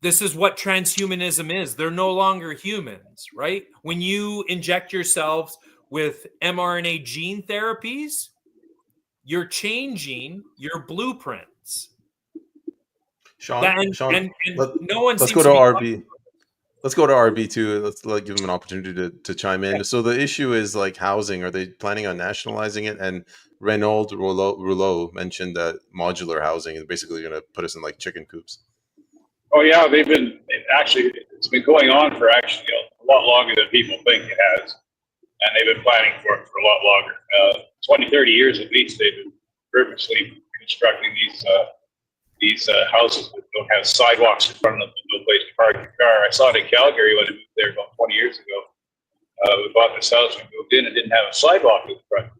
This is what transhumanism is. They're no longer humans, right? When you inject yourselves with mRNA gene therapies, you're changing your blueprints. Sean, and no one let's seems go to to RB. Let's go to RB too. Let's give them an opportunity to chime in. So the issue is like housing. Are they planning on nationalizing it? And Renaud Rouleau mentioned that modular housing is basically going to put us in like chicken coops. Oh yeah, it's been going on for actually a lot longer than people think it has, and they've been planning for it for a lot longer. 20, 30 years at least. They've been purposely constructing these houses that don't have sidewalks in front of them, no place to park your car. I saw it in Calgary when I moved there about 20 years ago. We bought this house, we moved in, and didn't have a sidewalk in front.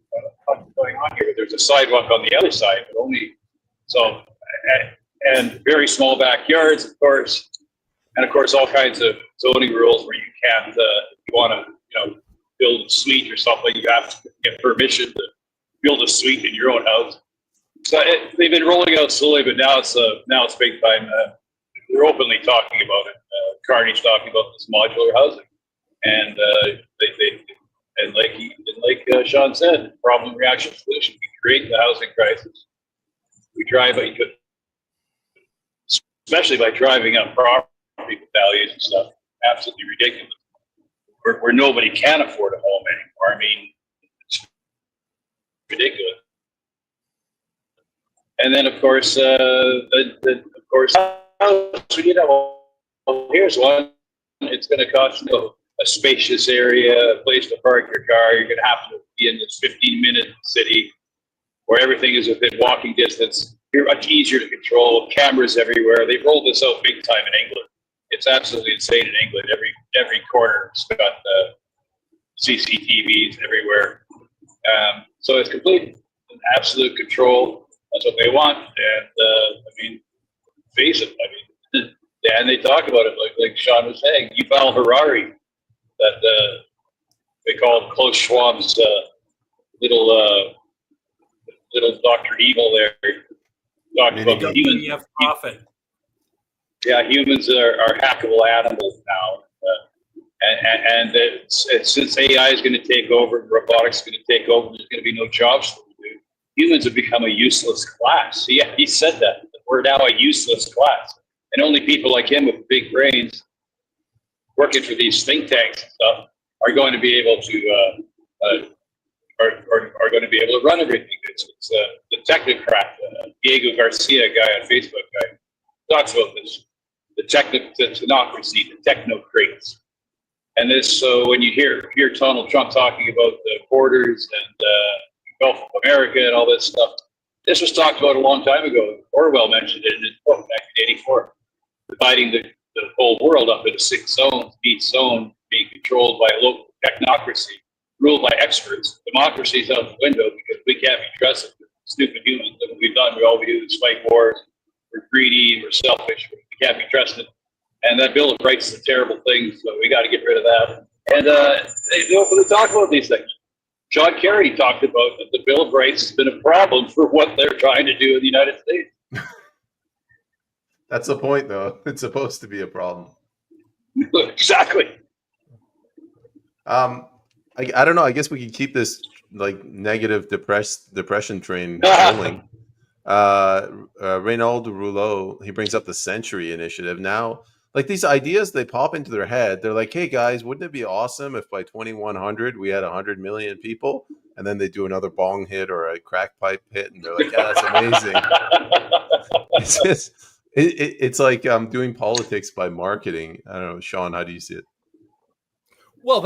What's going on here? But there's a sidewalk on the other side, but only so. And very small backyards, of course, and of course all kinds of zoning rules where you can't, if you want to, build a suite or something, you have to get permission to build a suite in your own house. So they've been rolling out slowly, but now it's big time. They're openly talking about it. Carney's talking about this modular housing, and like Sean said, problem, reaction, solution. We create the housing crisis. We drive it. Especially by driving up property values and stuff, absolutely ridiculous. Where nobody can afford a home anymore. I mean, it's ridiculous. And then, of course, we need here's one. It's going to cost a spacious area, a place to park your car. You're going to have to be in this 15-minute city where everything is within walking distance. You're much easier to control. Cameras everywhere. They've rolled this out big time in England. It's absolutely insane in England. Every corner's got CCTVs everywhere. So it's complete and absolute control. That's what they want. And face it. And they talk about it like Sean was saying. Yuval Harari, that they call Klaus Schwab's little Dr. Evil there. Talking about the humans. Yeah, humans are hackable animals now. And since AI is going to take over, robotics is going to take over, there's going to be no jobs for them to do. Humans have become a useless class. Yeah, he said that. We're now a useless class. And only people like him with big brains working for these think tanks and stuff are going to be able to are going to be able to run everything. It's the technocrat, Diego Garcia, guy on Facebook, guy talks about this, the technocracy, the technocrates. And this, so when you hear Donald Trump talking about the borders and Gulf of America and all this stuff, this was talked about a long time ago. Orwell mentioned it in his book, 1984, dividing the whole world up into 6 zones, each zone being controlled by a local technocracy, ruled by experts. Democracy's out the window because we can't be trusted with stupid humans. Look what we've done. All we do is fight wars. We're greedy. We're selfish. We can't be trusted. And that Bill of Rights is a terrible thing, so we got to get rid of that. And they openly talk about these things. John Kerry talked about that the Bill of Rights has been a problem for what they're trying to do in the United States. That's the point, though. It's supposed to be a problem. Exactly. I don't know. I guess we could keep this like negative depression train rolling. Reynaud Rouleau, he brings up the Century Initiative. Now, like these ideas, they pop into their head. They're like, hey guys, wouldn't it be awesome if by 2100 we had 100 million people? And then they do another bong hit or a crack pipe hit, and they're like, yeah, that's amazing. It's just, it's like doing politics by marketing. I don't know, Sean, how do you see it? Well,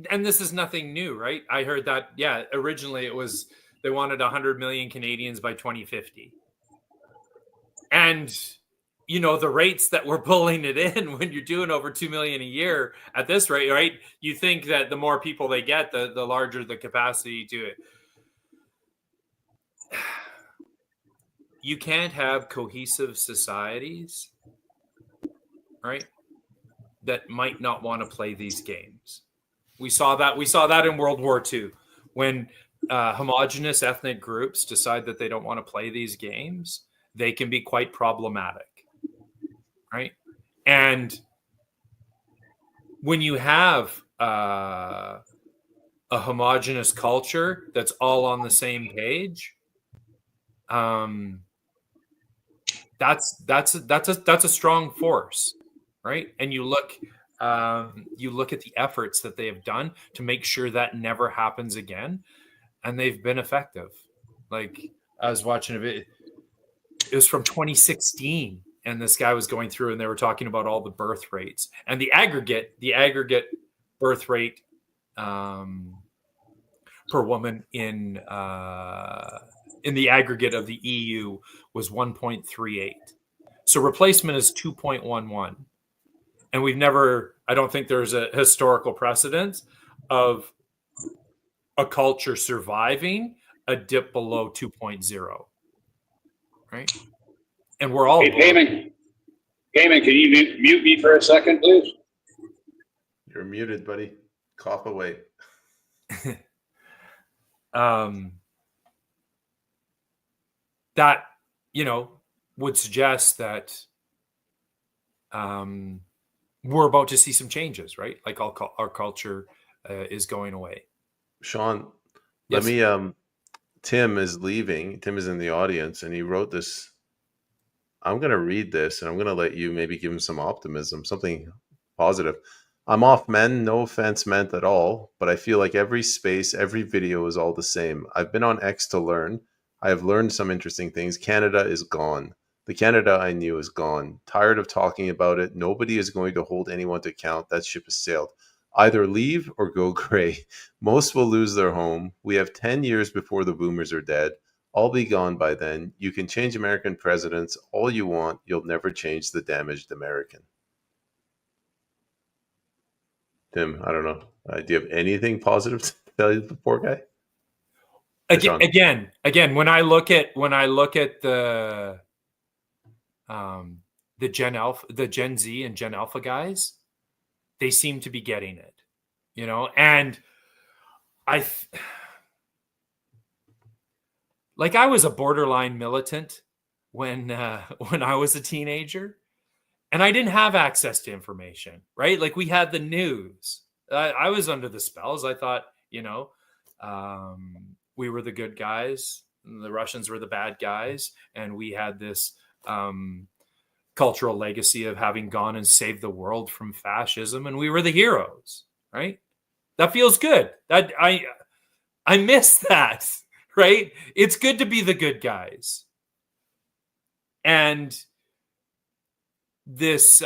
and this is nothing new, right? I heard that, yeah, originally it was they wanted 100 million Canadians by 2050. And, you know, the rates that we're pulling it in when you're doing over 2 million a year at this rate, right? You think that the more people they get, the larger the capacity to it. You can't have cohesive societies, right, that might not want to play these games. We saw that in World War II when homogenous ethnic groups decide that they don't want to play these games. They can be quite problematic, right? And when you have a homogenous culture that's all on the same page, that's a strong force, right? And you look at the efforts that they have done to make sure that never happens again, and they've been effective. Like I was watching a bit, it was from 2016, and this guy was going through, and they were talking about all the birth rates and the aggregate birth rate per woman in the aggregate of the EU was 1.38. So replacement is 2.11. And I don't think there's a historical precedent of a culture surviving a dip below 2.0. Right? And we're all... Hey, Payman, can you mute me for a second, please? You're muted, buddy. Cough away. That, would suggest that we're about to see some changes, right? Like our culture is going away. Sean, yes. Let me, Tim is leaving. Tim is in the audience, and he wrote this. I'm going to read this, and I'm going to let you maybe give him some optimism, something positive. I'm off, men. No offense meant at all, but I feel like every space, every video is all the same. I've been on X to learn. I have learned some interesting things. Canada is gone. The Canada I knew is gone. Tired of talking about it. Nobody is going to hold anyone to account. That ship has sailed. Either leave or go gray. Most will lose their home. We have 10 years before the boomers are dead. I'll be gone by then. You can change American presidents all you want. You'll never change the damaged American. Tim, I don't know. Do you have anything positive to tell the poor guy? Again, when I look at the Gen Z and Gen Alpha guys, they seem to be getting it, and I was a borderline militant when I was a teenager, and I didn't have access to information, right? Like we had the news. I was under the spells. I thought, we were the good guys, and the Russians were the bad guys, and we had this cultural legacy of having gone and saved the world from fascism, and we were the heroes, right? That feels good. That I miss that, right? It's good to be the good guys. And this,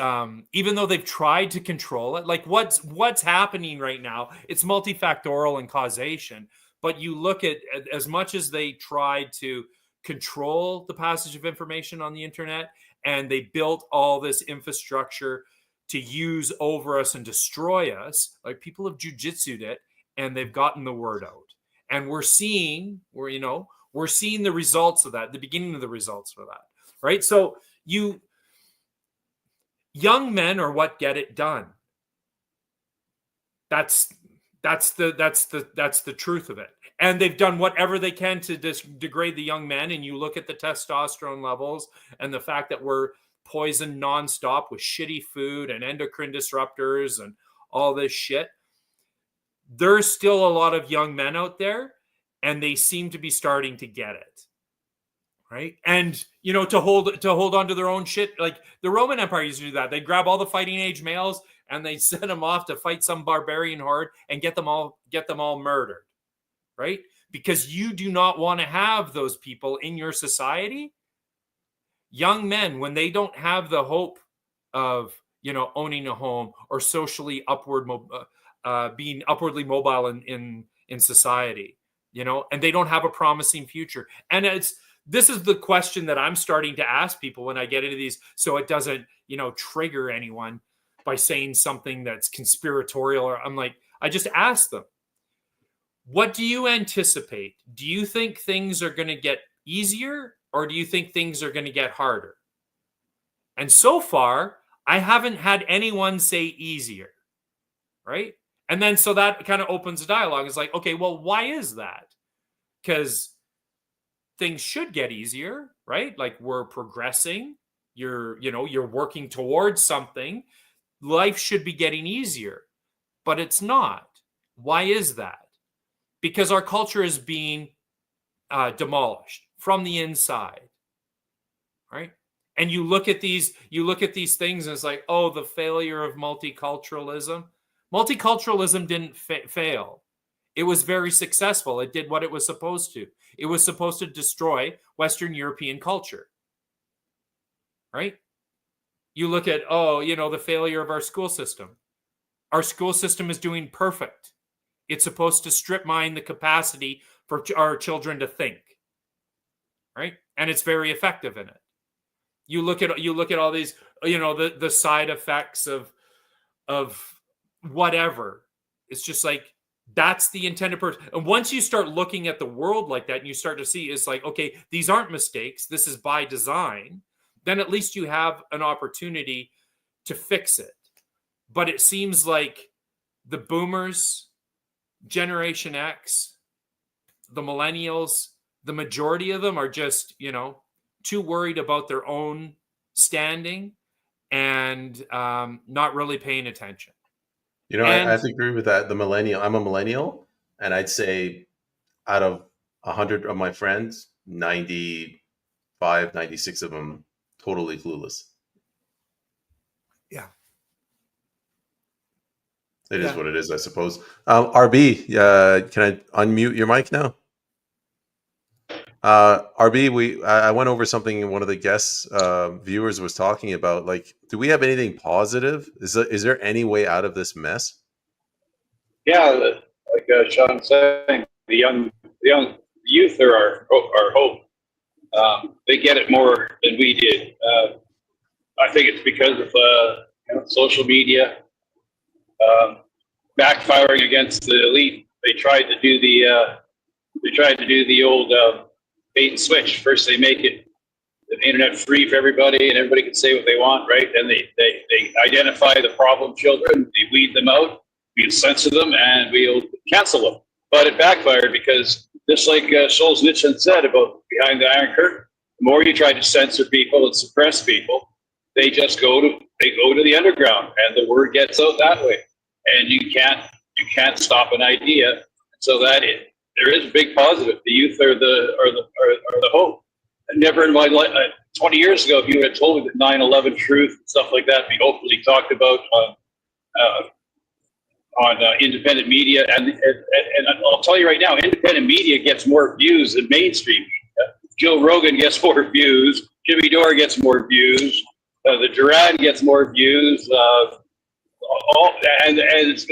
even though they've tried to control it, like what's happening right now, it's multifactorial and causation. But you look at, as much as they tried to control the passage of information on the internet, and they built all this infrastructure to use over us and destroy us, like people have jujitsu'd it, and they've gotten the word out. And we're seeing the results of that, the beginning of the results for that, right? So young men are what get it done. That's the truth of it. And they've done whatever they can to degrade the young men. And you look at the testosterone levels and the fact that we're poisoned nonstop with shitty food and endocrine disruptors and all this shit. There's still a lot of young men out there, and they seem to be starting to get it. Right. And, to hold on to their own shit. Like the Roman Empire used to do that. They'd grab all the fighting age males and they send them off to fight some barbarian horde and get them all murdered. Right. Because you do not want to have those people in your society. Young men, when they don't have the hope of, owning a home or socially being upwardly mobile in society, and they don't have a promising future. And this is the question that I'm starting to ask people when I get into these, so it doesn't, trigger anyone by saying something that's conspiratorial. Or I just ask them, what do you anticipate? Do you think things are going to get easier, or do you think things are going to get harder? And so far, I haven't had anyone say easier, right? And then so that kind of opens a dialogue. It's like, okay, well, why is that? Because things should get easier, right? Like we're progressing. You're working towards something. Life should be getting easier, but it's not. Why is that? Because our culture is being demolished from the inside, right? And you look at these things, and it's like, oh, the failure of multiculturalism. Multiculturalism didn't fail. It was very successful. It did what it was supposed to. It was supposed to destroy Western European culture, right? You look at, the failure of our school system. Our school system is doing perfect. It's supposed to strip mine the capacity for our children to think, right? And it's very effective in it. You look at all these, the side effects of whatever. It's just like, that's the intended purpose. And once you start looking at the world like that, and you start to see, it's like, okay, these aren't mistakes. This is by design. Then at least you have an opportunity to fix it. But it seems like the boomers, Generation X, the millennials, the majority of them are just, too worried about their own standing and not really paying attention. I have to agree with that. I'm a millennial, and I'd say out of 100 of my friends, 95, 96 of them totally clueless. Yeah. It is what it is, I suppose. RB, can I unmute your mic now? RB, I went over something one of the guests, viewers was talking about. Like, do we have anything positive? Is there any way out of this mess? Yeah, like Sean saying, the young youth are our hope. They get it more than we did. I think it's because of social media backfiring against the elite. They tried to do the old bait and switch. First, they make the internet free for everybody, and everybody can say what they want, right? Then they identify the problem children, they weed them out, we'll censor them, and we'll cancel them. But it backfired because, just like Solzhenitsyn said about behind the Iron Curtain, the more you try to censor people and suppress people, they just go to the underground, and the word gets out that way. And you can't stop an idea. So there is a big positive. The youth are the hope. Never in my life, 20 years ago, if you had told me that 9/11 truth and stuff like that be openly talked about on independent media, and I'll tell you right now, independent media gets more views than mainstream media. Joe Rogan gets more views. Jimmy Dore gets more views. The Duran gets more views.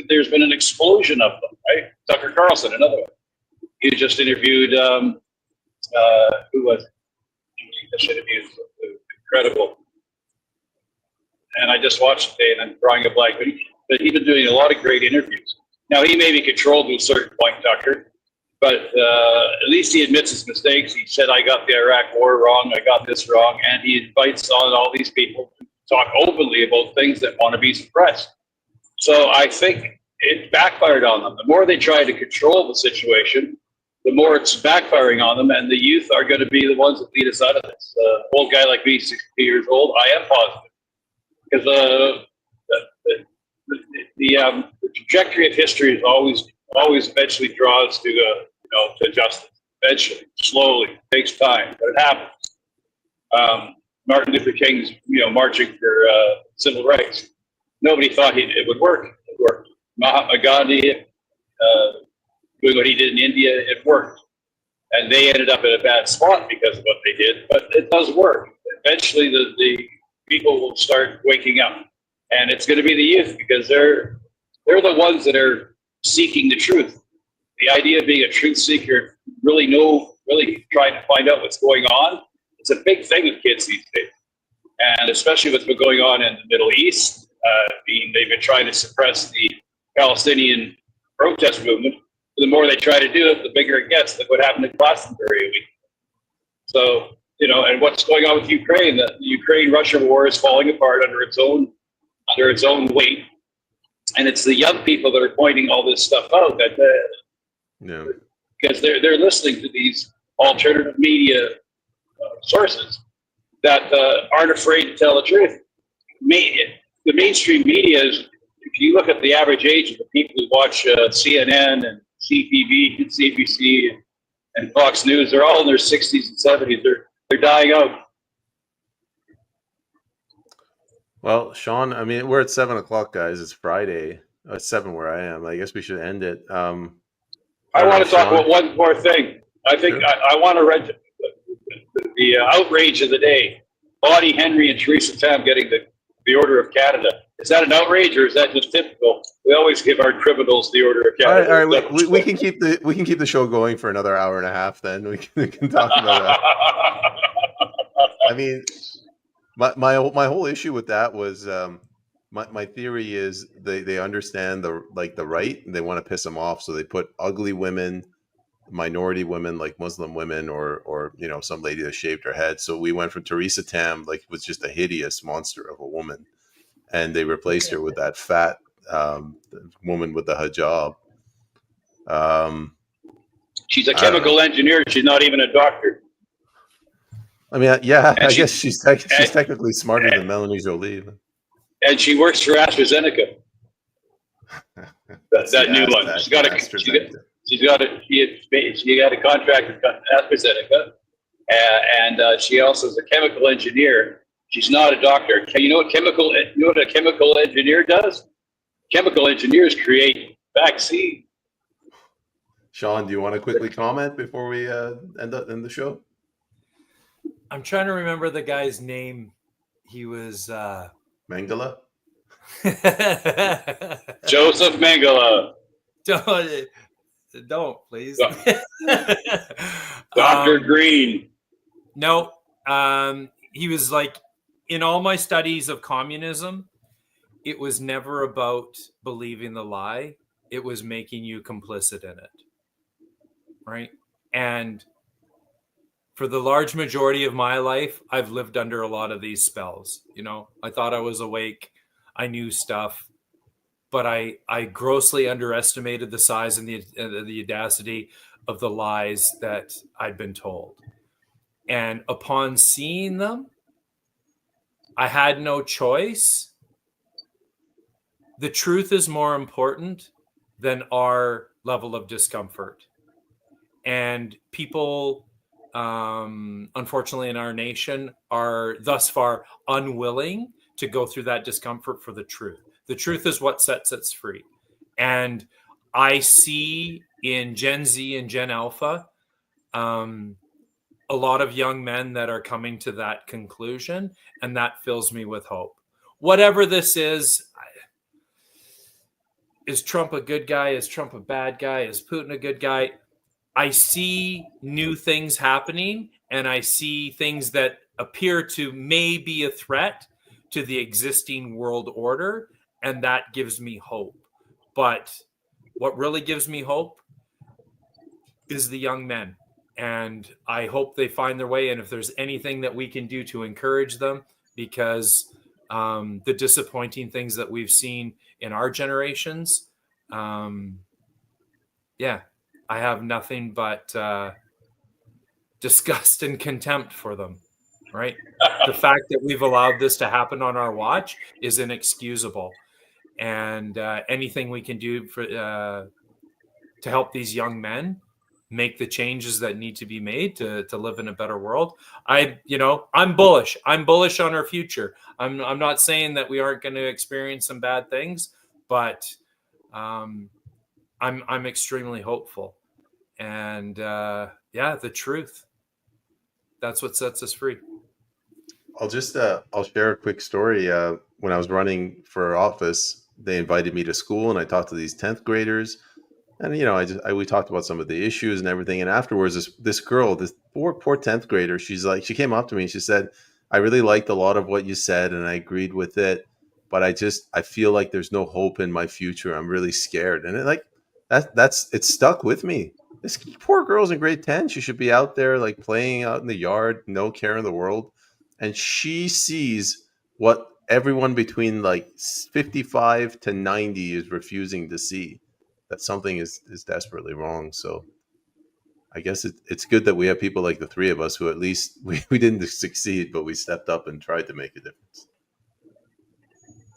There's been an explosion of them, right? Tucker Carlson, another one. He just interviewed, who was it? This interview is incredible. And I just watched it today and I'm drawing a blank, but he's been doing a lot of great interviews. Now, he may be controlled to a certain point, Tucker, but at least he admits his mistakes. He said, I got the Iraq war wrong, I got this wrong, and he invites on all these people to talk openly about things that want to be suppressed. So I think it backfired on them. The more they try to control the situation, the more it's backfiring on them, and the youth are going to be the ones that lead us out of this. Old guy like me, 60 years old, I am positive. Because the trajectory of history is always eventually draws to justice. Eventually, slowly, takes time, but it happens. Martin Luther King's marching for civil rights. Nobody thought it would work. It worked. Mahatma Gandhi doing what he did in India, it worked. And they ended up in a bad spot because of what they did, but it does work. Eventually, the people will start waking up, and it's going to be the youth because they're the ones that are seeking the truth. The idea of being a truth seeker, really trying to find out what's going on, it's a big thing with kids these days, and especially what's been going on in the Middle East. They've been trying to suppress the Palestinian protest movement. The more they try to do it, the bigger it gets. Look what happened in Glastonbury a week. So, and what's going on with Ukraine? The Ukraine-Russia war is falling apart under its own weight, and it's the young people that are pointing all this stuff out. Because they're listening to these alternative media sources that aren't afraid to tell the truth. The mainstream media is. If you look at the average age of the people who watch CNN and CTV and CBC and Fox News, they're all in their 60s and 70s. They're dying out. Well, Sean, I mean, we're at 7:00, guys. It's Friday. It's 7 where I am. I guess we should end it. I want to talk Sean? about one more thing. I think Sure. I want to read the outrage of the day. Bonnie Henry and Theresa Tam getting the Order of Canada. Is that an outrage or is that just typical? We always give our criminals the Order of Canada. All right. We can keep the show going for another hour and a half. Then we can talk about that. I mean, my whole issue with that was my theory is they understand the right, and they want to piss them off, so they put ugly women, minority women like Muslim women, or some lady that shaved her head. So we went from Theresa Tam, was just a hideous monster of a woman, and they replaced her with that fat woman with the hijab. She's a chemical engineer. She's not even a doctor. I mean, yeah, I guess she's technically smarter than Melanie Jolie. And she works for AstraZeneca. that new one. She got a contract with AstraZeneca, and she also is a chemical engineer. She's not a doctor. You know what a chemical engineer does? Chemical engineers create vaccine. Sean, do you want to quickly comment before we end the show? I'm trying to remember the guy's name. He was Mengele? Joseph Mengele. Don't please. Dr. Green. No, he was like, in all my studies of communism, it was never about believing the lie. It was making you complicit in it. Right? And for the large majority of my life, I've lived under a lot of these spells. I thought I was awake. I knew stuff, but I grossly underestimated the size and the audacity of the lies that I'd been told. And upon seeing them, I had no choice. The truth is more important than our level of discomfort. And people unfortunately, in our nation, are thus far unwilling to go through that discomfort for the truth. The truth is what sets us free. And I see in Gen Z and Gen Alpha a lot of young men that are coming to that conclusion, and that fills me with hope. Whatever this is Trump a good guy? Is Trump a bad guy? Is Putin a good guy? I see new things happening, and I see things that appear to may be a threat to the existing world order, and that gives me hope. But what really gives me hope is the young men, and I hope they find their way. And if there's anything that we can do to encourage them, because the disappointing things that we've seen in our generations, yeah, I have nothing but disgust and contempt for them, right? The fact that we've allowed this to happen on our watch is inexcusable. And anything we can do for to help these young men make the changes that need to be made to live in a better world. I'm bullish. I'm bullish on our future. I'm not saying that we aren't going to experience some bad things, but I'm extremely hopeful. And the truth. That's what sets us free. I'll share a quick story. When I was running for office, they invited me to school, and I talked to these 10th graders. And we talked about some of the issues and everything. And afterwards, this girl, this poor 10th grader, she came up to me and she said, "I really liked a lot of what you said, and I agreed with it, but I feel like there's no hope in my future. I'm really scared." And it stuck with me. This poor girl's in grade 10. She should be out there like playing out in the yard, no care in the world, and she sees what everyone between like 55 to 90 is refusing to see. That something is desperately wrong. So I guess it's good that we have people like the three of us who at least we didn't succeed, but we stepped up and tried to make a difference.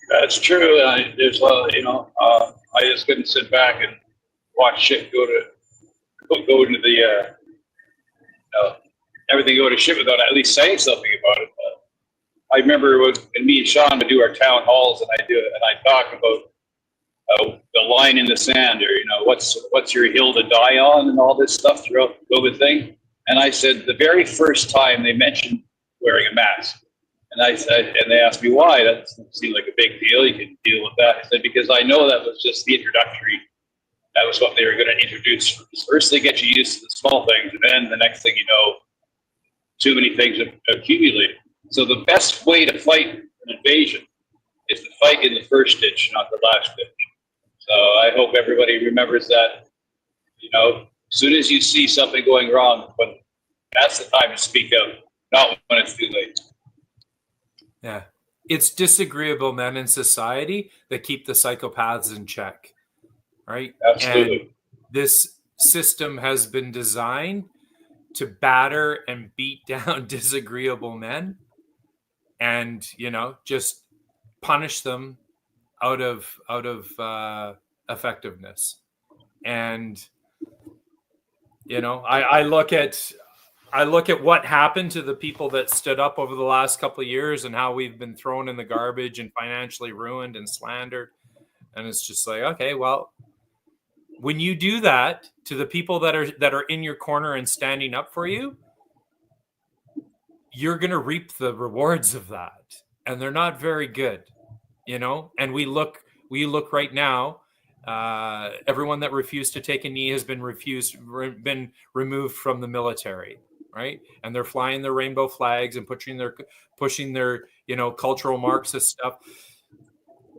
That's true. I just couldn't sit back and watch shit go into the everything go to shit without at least saying something about it. I remember when me and Sean would do our town halls, and I talk about the line in the sand, or what's your hill to die on, and all this stuff throughout the COVID thing. And I said the very first time they mentioned wearing a mask, and they asked me why. That seemed like a big deal. You can deal with that. I said because I know that was just the introductory. That was what they were going to introduce. First, they get you used to the small things, and then the next thing you know, too many things have accumulated. So the best way to fight an invasion is to fight in the first ditch, not the last ditch. So I hope everybody remembers that, as soon as you see something going wrong, but that's the time to speak out, not when it's too late. Yeah. It's disagreeable men in society that keep the psychopaths in check, right? Absolutely. And this system has been designed to batter and beat down disagreeable men and, just punish them out of effectiveness. And I look at what happened to the people that stood up over the last couple of years and how we've been thrown in the garbage and financially ruined and slandered, and it's just like, okay, well, when you do that to the people that are in your corner and standing up for you, you're going to reap the rewards of that, and they're not very good. And we look right now, everyone that refused to take a knee has been removed from the military, right? And they're flying their rainbow flags and pushing their cultural Marxist stuff.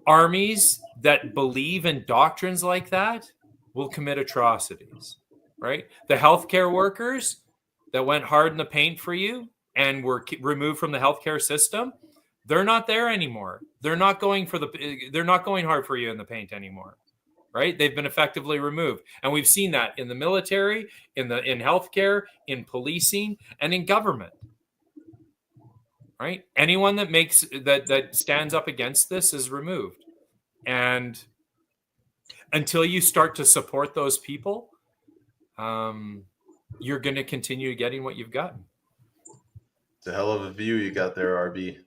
Armies that believe in doctrines like that will commit atrocities, right? The healthcare workers that went hard in the paint for you and were removed from the healthcare system, they're not there anymore. They're not going hard for you in the paint anymore, right? They've been effectively removed. And we've seen that in the military, in healthcare, in policing, and in government, right? Anyone that stands up against this is removed. And until you start to support those people, you're going to continue getting what you've gotten. It's a hell of a view you got there, RB.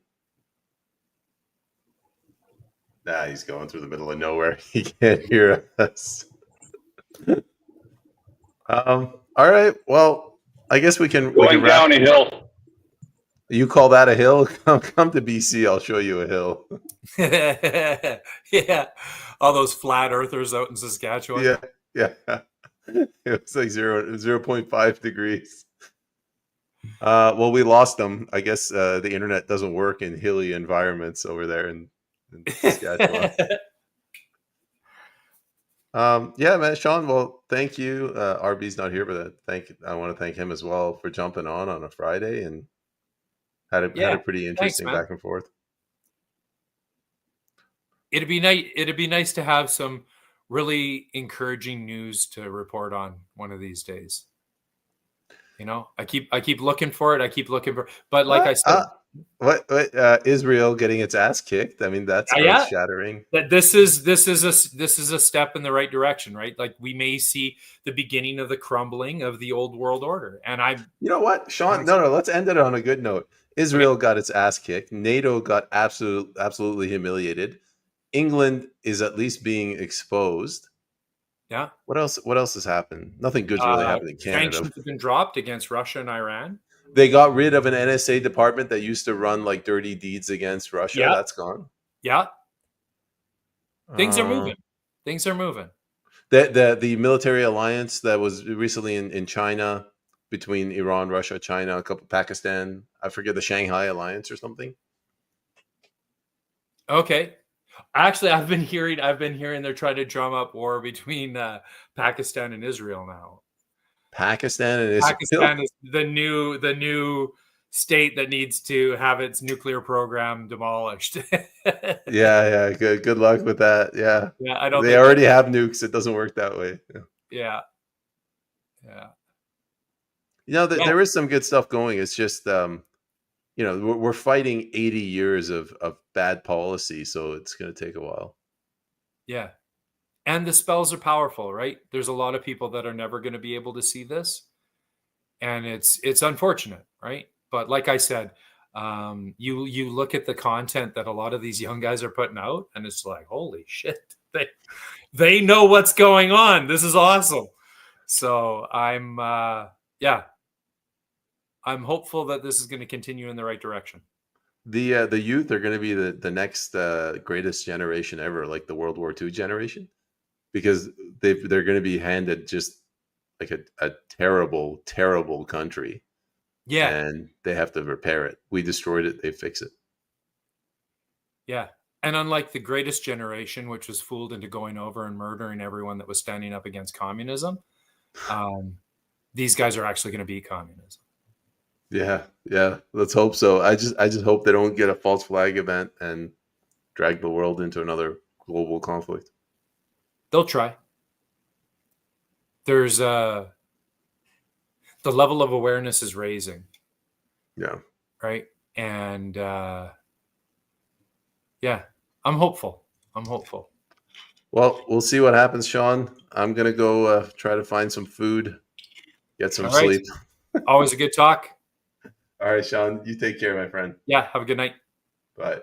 Nah, he's going through the middle of nowhere. He can't hear us. All right. Well, I guess we can Going wrap. down a hill. You call that a hill? Come to BC. I'll show you a hill. Yeah, all those flat earthers out in Saskatchewan. Yeah, yeah. It's like 0.5 degrees. Well, we lost them. I guess the internet doesn't work in hilly environments over there in Saskatchewan. Yeah, man, Sean. Well, thank you. RB's not here, but I want to thank him as well for jumping on a Friday and had a pretty interesting thanks, back and forth. It'd be nice. It'd be nice to have some really encouraging news to report on one of these days. You know, I keep looking for it. But like I said, what Israel getting its ass kicked? I mean, that's earth shattering. That this is a step in the right direction, right? Like we may see the beginning of the crumbling of the old world order. And you know what, Sean? No, let's end it on a good note. Israel got its ass kicked. NATO got absolutely humiliated. England is at least being exposed. Yeah. What else has happened? Nothing good's really happened in Canada. Sanctions have been dropped against Russia and Iran. They got rid of an NSA department that used to run like dirty deeds against Russia. Yeah. That's gone. Yeah. Things are moving. Things are moving. The military alliance that was recently in China between Iran, Russia, China, Pakistan. I forget, the Shanghai Alliance or something. Okay. Actually, I've been hearing they're trying to drum up war between Pakistan and Israel now. Pakistan and Israel. Pakistan is the new state that needs to have its nuclear program demolished. Yeah. Good luck with that. Yeah. I don't. They already have nukes. It doesn't work that way. Yeah. You know, there is some good stuff going. It's just, you know, we're fighting 80 years of bad policy, so it's going to take a while. Yeah. And the spells are powerful, right? There's a lot of people that are never going to be able to see this. And it's unfortunate, right? But like I said, you look at the content that a lot of these young guys are putting out, and it's like, holy shit, they know what's going on. This is awesome. So I'm hopeful that this is going to continue in the right direction. The youth are going to be the next greatest generation ever, like the World War II generation, because they're going to be handed just like a terrible, terrible country. Yeah. And they have to repair it. We destroyed it. They fix it. Yeah. And unlike the greatest generation, which was fooled into going over and murdering everyone that was standing up against communism, these guys are actually going to beat communism. Yeah. Let's hope so. I just hope they don't get a false flag event and drag the world into another global conflict. They'll try. There's the level of awareness is raising. Yeah. Right. And I'm hopeful. Well, we'll see what happens, Sean. I'm going to go try to find some food, get some sleep. Always a good talk. All right, Sean, you take care, my friend. Yeah. Have a good night. Bye.